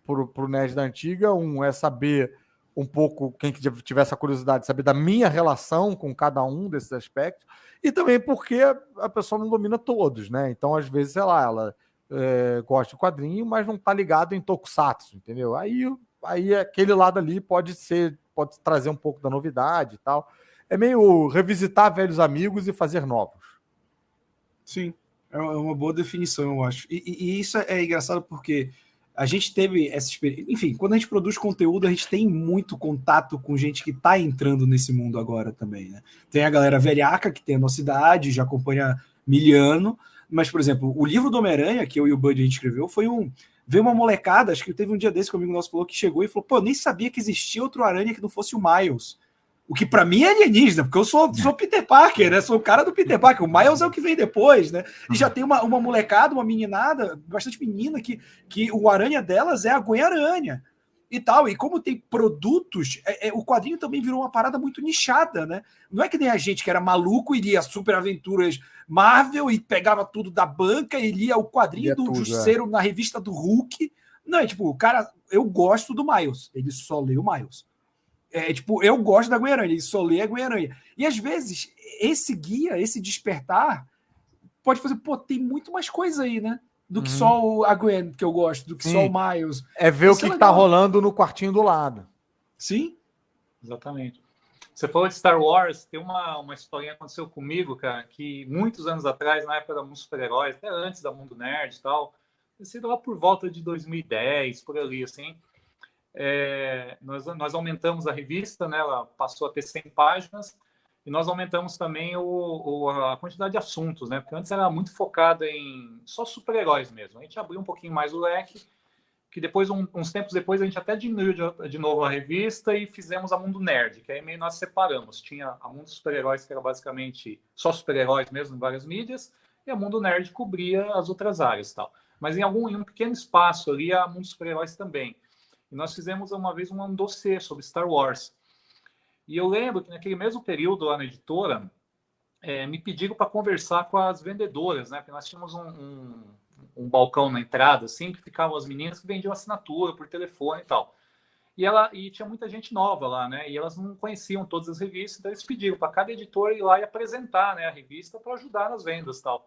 o Nerd da Antiga, é saber um pouco, quem tiver essa curiosidade, saber da minha relação com cada um desses aspectos, e também porque a pessoa não domina todos, né? Então, às vezes, sei lá, ela gosta de quadrinho, mas não tá ligado em tokusatsu, entendeu? Aí aquele lado ali pode trazer um pouco da novidade e tal. É meio revisitar velhos amigos e fazer novos. Sim, é uma boa definição, eu acho. E isso é engraçado porque a gente teve essa experiência. Enfim, quando a gente produz conteúdo, a gente tem muito contato com gente que está entrando nesse mundo agora também, né? Tem a galera velhaca, que tem a nossa idade, já acompanha miliano, mas, por exemplo, o livro do Homem-Aranha, que eu e o Bud a gente escreveu, foi ver uma molecada, acho que teve um dia desse que um amigo nosso falou que chegou e falou, pô, nem sabia que existia outro Aranha que não fosse o Miles. O que pra mim é alienígena, porque eu sou Peter Parker, né? Sou o cara do Peter Parker. O Miles é o que vem depois, né? E já tem uma molecada, uma meninada, bastante menina, que o Aranha delas é a Gwen-Aranha e tal. E como tem produtos, o quadrinho também virou uma parada muito nichada, né? Não é que nem a gente que era maluco e lia Super Aventuras Marvel e pegava tudo da banca e lia o quadrinho do Justiceiro na revista do Hulk. Não, é tipo, o cara, eu gosto do Miles, ele só lê o Miles. Tipo, eu gosto da Gwen-Aranha, ele só lê a Gwen-Aranha. E às vezes, esse guia, esse despertar, pode fazer, pô, tem muito mais coisa aí, né? Do que só a Gwen, que eu gosto, do que só o Miles. É ver o que tá rolando no quartinho do lado. Sim. Exatamente. Você falou de Star Wars, tem uma historinha que aconteceu comigo, cara, que muitos anos atrás, na época da Mundo Super-Heróis, até antes da Mundo Nerd e tal, sido lá por volta de 2010, por ali, assim, nós aumentamos a revista, né? Ela passou a ter 100 páginas e nós aumentamos também a quantidade de assuntos, né? Porque antes era muito focada em só super-heróis mesmo. A gente abriu um pouquinho mais o leque, que depois, uns tempos depois, a gente até diminuiu de novo a revista e fizemos a Mundo Nerd, que aí meio nós separamos. Tinha a Mundo Super-Heróis, que era basicamente só super-heróis mesmo, em várias mídias, e a Mundo Nerd cobria as outras áreas e tal. Mas em um pequeno espaço ali, a Mundo Super-Heróis também. E nós fizemos uma vez um dossiê sobre Star Wars. E eu lembro que naquele mesmo período lá na editora, me pediram para conversar com as vendedoras, né? Porque nós tínhamos um balcão na entrada, assim, que ficavam as meninas que vendiam assinatura por telefone e tal. E tinha muita gente nova lá, né? E elas não conheciam todas as revistas, então eles pediram para cada editor ir lá e apresentar, né, a revista para ajudar nas vendas e tal.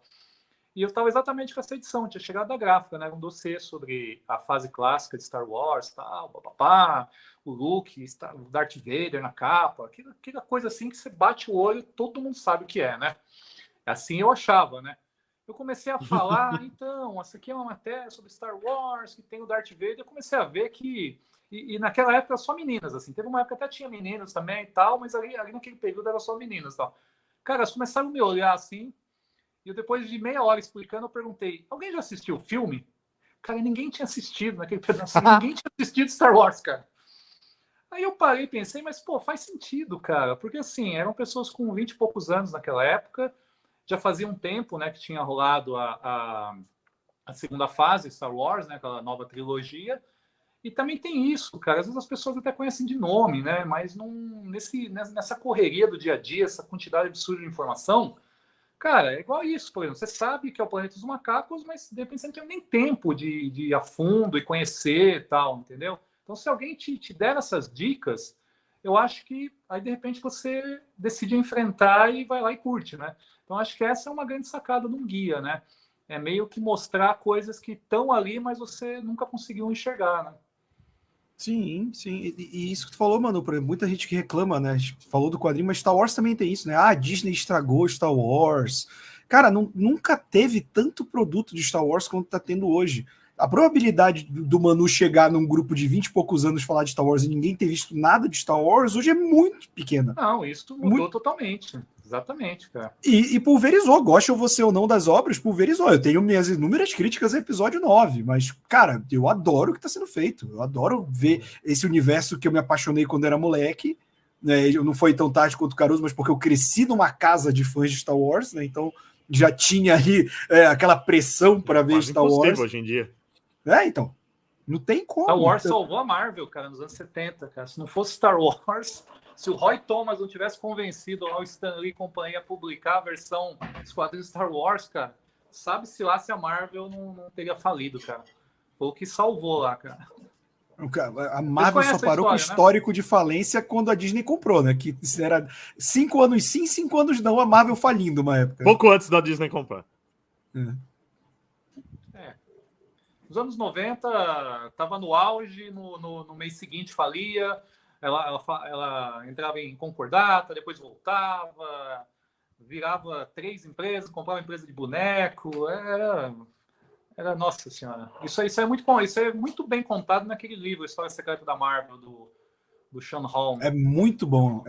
E eu estava exatamente com essa edição, tinha chegado da gráfica, né? Um dossiê sobre a fase clássica de Star Wars, tal, papapá, o Luke, o Darth Vader na capa, aquela coisa assim que você bate o olho, todo mundo sabe o que é, né? Assim eu achava, né? Eu comecei a falar, então, essa aqui é uma matéria sobre Star Wars, que tem o Darth Vader, eu comecei a ver que... E naquela época só meninas, assim. Teve uma época que até tinha meninos também e tal, mas ali naquele período era só meninas e tal. Cara, elas começaram a me olhar assim, e depois de meia hora explicando, eu perguntei, alguém já assistiu o filme? Cara, ninguém tinha assistido naquele pedacinho, ninguém tinha assistido Star Wars, cara. Aí eu parei e pensei, mas, pô, faz sentido, cara. Porque, assim, eram pessoas com 20 e poucos anos naquela época, já fazia um tempo, né, que tinha rolado a segunda fase de Star Wars, né, aquela nova trilogia. E também tem isso, cara. Às vezes as pessoas até conhecem de nome, né, mas nessa correria do dia a dia, essa quantidade absurda de informação... Cara, é igual isso, por exemplo. Você sabe que é o planeta dos macacos, mas de repente você não tem nem tempo de ir a fundo e conhecer e tal, entendeu? Então, se alguém te der essas dicas, eu acho que aí de repente você decide enfrentar e vai lá e curte, né? Então, acho que essa é uma grande sacada de um guia, né? É meio que mostrar coisas que estão ali, mas você nunca conseguiu enxergar, né? Sim, sim. E isso que tu falou, mano, muita gente que reclama, né? Falou do quadrinho, mas Star Wars também tem isso, né? Ah, a Disney estragou Star Wars. Cara, nunca teve tanto produto de Star Wars quanto tá tendo hoje. A probabilidade do Manu chegar num grupo de 20 e poucos anos falar de Star Wars e ninguém ter visto nada de Star Wars hoje é muito pequena. Não, isso mudou totalmente. Exatamente, cara. E pulverizou, goste ou você ou não das obras, pulverizou. Eu tenho minhas inúmeras críticas ao episódio 9, mas, cara, eu adoro o que está sendo feito. Eu adoro ver esse universo que eu me apaixonei quando era moleque. Né? Não foi tão tarde quanto o Caruso, mas porque eu cresci numa casa de fãs de Star Wars, né? Então já tinha ali aquela pressão para ver Star Wars. Hoje em dia. Então. Não tem como. Star Wars salvou a Marvel, cara, nos anos 70, cara. Se não fosse Star Wars, se o Roy Thomas não tivesse convencido o Stan Lee e companhia a publicar a versão dos quadrinhos Star Wars, cara, sabe-se lá se a Marvel não teria falido, cara. Foi o que salvou lá, cara. A Marvel só parou com o histórico, né, de falência quando a Disney comprou, né? Que era 5 anos sim, 5 anos não, a Marvel falindo uma época. Pouco antes da Disney comprar. Nos anos 90, estava no auge, no mês seguinte falia, ela entrava em concordata, depois voltava, virava 3 empresas, comprava uma empresa de boneco, era nossa senhora. Isso é muito bom, isso é muito bem contado naquele livro, História Secreta da Marvel, do Sean Holm. É muito bom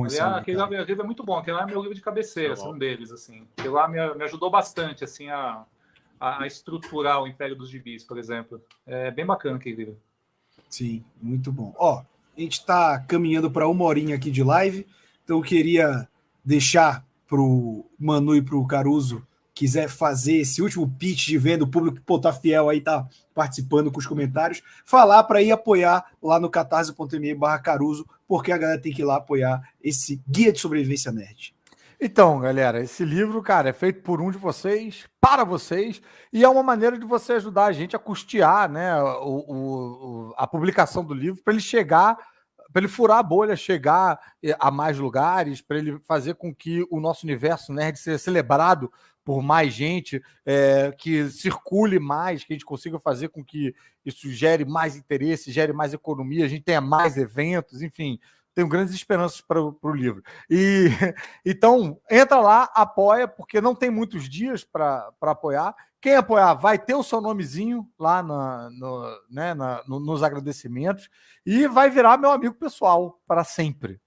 esse livro. Aquele livro é muito bom, aquele lá é meu livro de cabeceira, um deles, assim. Aquele lá me ajudou bastante, assim, a a estruturar o Império dos Gibis, por exemplo. É bem bacana aquele livro. Sim, muito bom. Ó, a gente está caminhando para 1 horinha aqui de live, então eu queria deixar para o Manu e para o Caruso, quiser fazer esse último pitch de venda, o público que tá fiel aí, tá participando com os comentários, falar para ir apoiar lá no catarse.me/Caruso, porque a galera tem que ir lá apoiar esse Guia de Sobrevivência Nerd. Então, galera, esse livro, cara, é feito por um de vocês, para vocês, e é uma maneira de você ajudar a gente a custear, né, a publicação do livro, para ele chegar, para ele furar a bolha, chegar a mais lugares, para ele fazer com que o nosso universo nerd seja celebrado por mais gente, que circule mais, que a gente consiga fazer com que isso gere mais interesse, gere mais economia, a gente tenha mais eventos, enfim. Tenho grandes esperanças para o livro. E então, entra lá, apoia, porque não tem muitos dias para apoiar. Quem apoiar vai ter o seu nomezinho lá nos agradecimentos e vai virar meu amigo pessoal para sempre.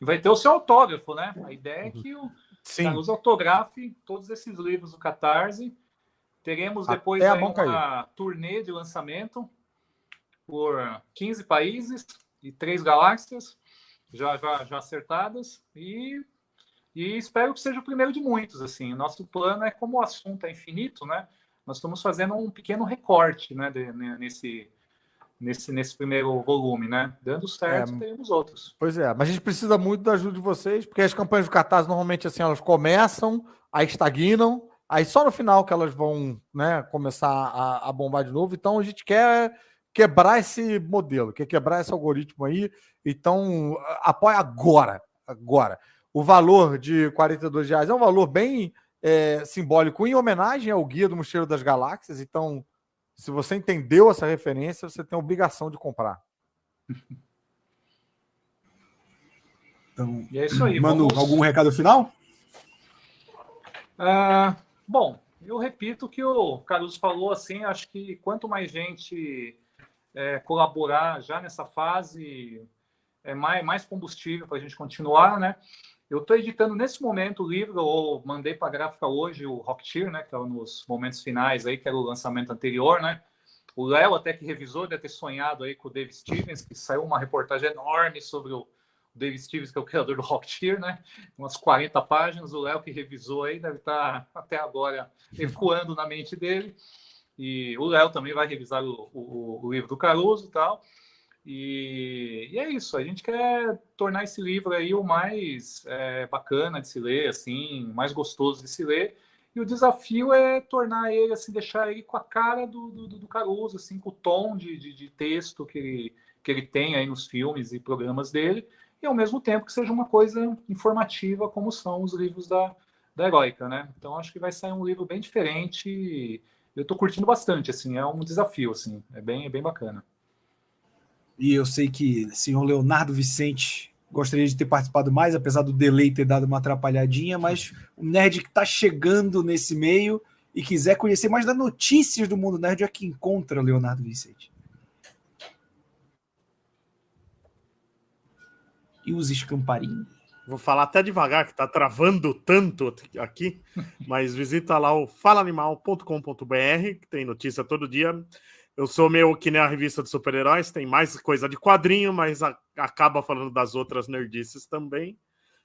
Vai ter o seu autógrafo, né? A ideia é que o Caruso autografe todos esses livros do Catarse. Teremos depois uma turnê de lançamento por 15 países e 3 galáxias já acertadas, e espero que seja o primeiro de muitos. Assim, o nosso plano é, como o assunto é infinito, né? Nós estamos fazendo um pequeno recorte, né, nesse primeiro volume, né? Dando certo, teremos outros. Pois é, mas a gente precisa muito da ajuda de vocês, porque as campanhas do Catarse normalmente assim, elas começam, aí estagnam, aí só no final que elas vão, né, começar a bombar de novo. Então a gente quer quebrar esse modelo, quer quebrar esse algoritmo aí. Então apoia agora. O valor de R$42 é um valor bem simbólico, em homenagem ao Guia do Mochileiro das Galáxias. Então, se você entendeu essa referência, você tem a obrigação de comprar. Então, e é isso aí. Manu, algum recado final? Bom, eu repito o que o Caruso falou, assim, acho que quanto mais gente colaborar já nessa fase, mais combustível para a gente continuar, né? Eu estou editando nesse momento o livro, ou mandei para a gráfica hoje o Rocketeer, né, que estava nos momentos finais aí, que era o lançamento anterior, né? O Léo até que revisou, deve ter sonhado aí com o Dave Stevens, que saiu uma reportagem enorme sobre o Dave Stevens, que é o criador do Rocketeer, né? Umas 40 páginas, o Léo que revisou aí deve estar até agora ecoando na mente dele. E o Léo também vai revisar o livro do Caruso e tal. E é isso, a gente quer tornar esse livro aí o mais bacana de se ler, assim, mais gostoso de se ler. E o desafio é tornar ele, assim, deixar ele com a cara do Caruso, assim, com o tom de texto que ele tem aí nos filmes e programas dele, e ao mesmo tempo que seja uma coisa informativa, como são os livros da Heroica, né? Então acho que vai sair um livro bem diferente. E eu estou curtindo bastante, assim, é um desafio, assim, é bem bacana. E eu sei que o senhor Leonardo Vicente gostaria de ter participado mais, apesar do delay ter dado uma atrapalhadinha, mas o nerd que está chegando nesse meio e quiser conhecer mais das notícias do mundo nerd, é que encontra Leonardo Vicente. E os Scamparini. Vou falar até devagar, que tá travando tanto aqui, mas visita lá o falaanimal.com.br, que tem notícia todo dia. Eu sou meio que nem a revista de super-heróis, tem mais coisa de quadrinho, mas acaba falando das outras nerdices também.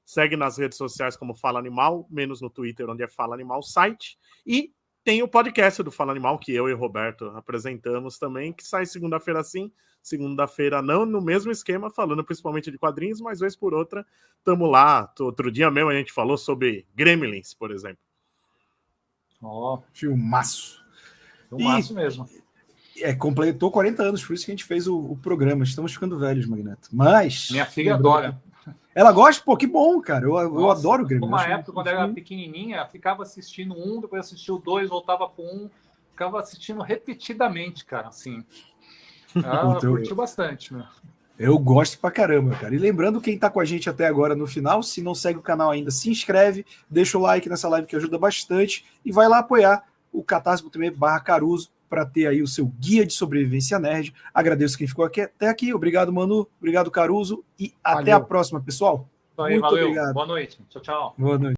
Segue nas redes sociais como Fala Animal, menos no Twitter, onde é Fala Animal site. E tem o podcast do Fala Animal, que eu e o Roberto apresentamos também, que sai segunda-feira sim, segunda-feira não, no mesmo esquema, falando principalmente de quadrinhos, mas vez por outra, estamos lá. Outro dia mesmo a gente falou sobre Gremlins, por exemplo. Filmaço. Filmaço mesmo. Completou 40 anos, por isso que a gente fez o programa. Estamos ficando velhos, Magneto. Mas... Minha filha adora. Ela gosta? Pô, que bom, cara. Eu adoro o Grêmio. Uma época, quando ela era pequenininha, ficava assistindo um, depois assistia o 2, voltava pro 1, ficava assistindo repetidamente, cara, assim. Ela curtiu bastante, meu. Eu gosto pra caramba, cara. E lembrando, quem tá com a gente até agora no final, se não segue o canal ainda, se inscreve, deixa o like nessa live que ajuda bastante e vai lá apoiar o catarse.me/Caruso para ter aí o seu guia de sobrevivência nerd. Agradeço quem ficou até aqui. Obrigado, Manu. Obrigado, Caruso. E até a próxima, pessoal. Muito valeu. Obrigado. Boa noite. Tchau, tchau. Boa noite.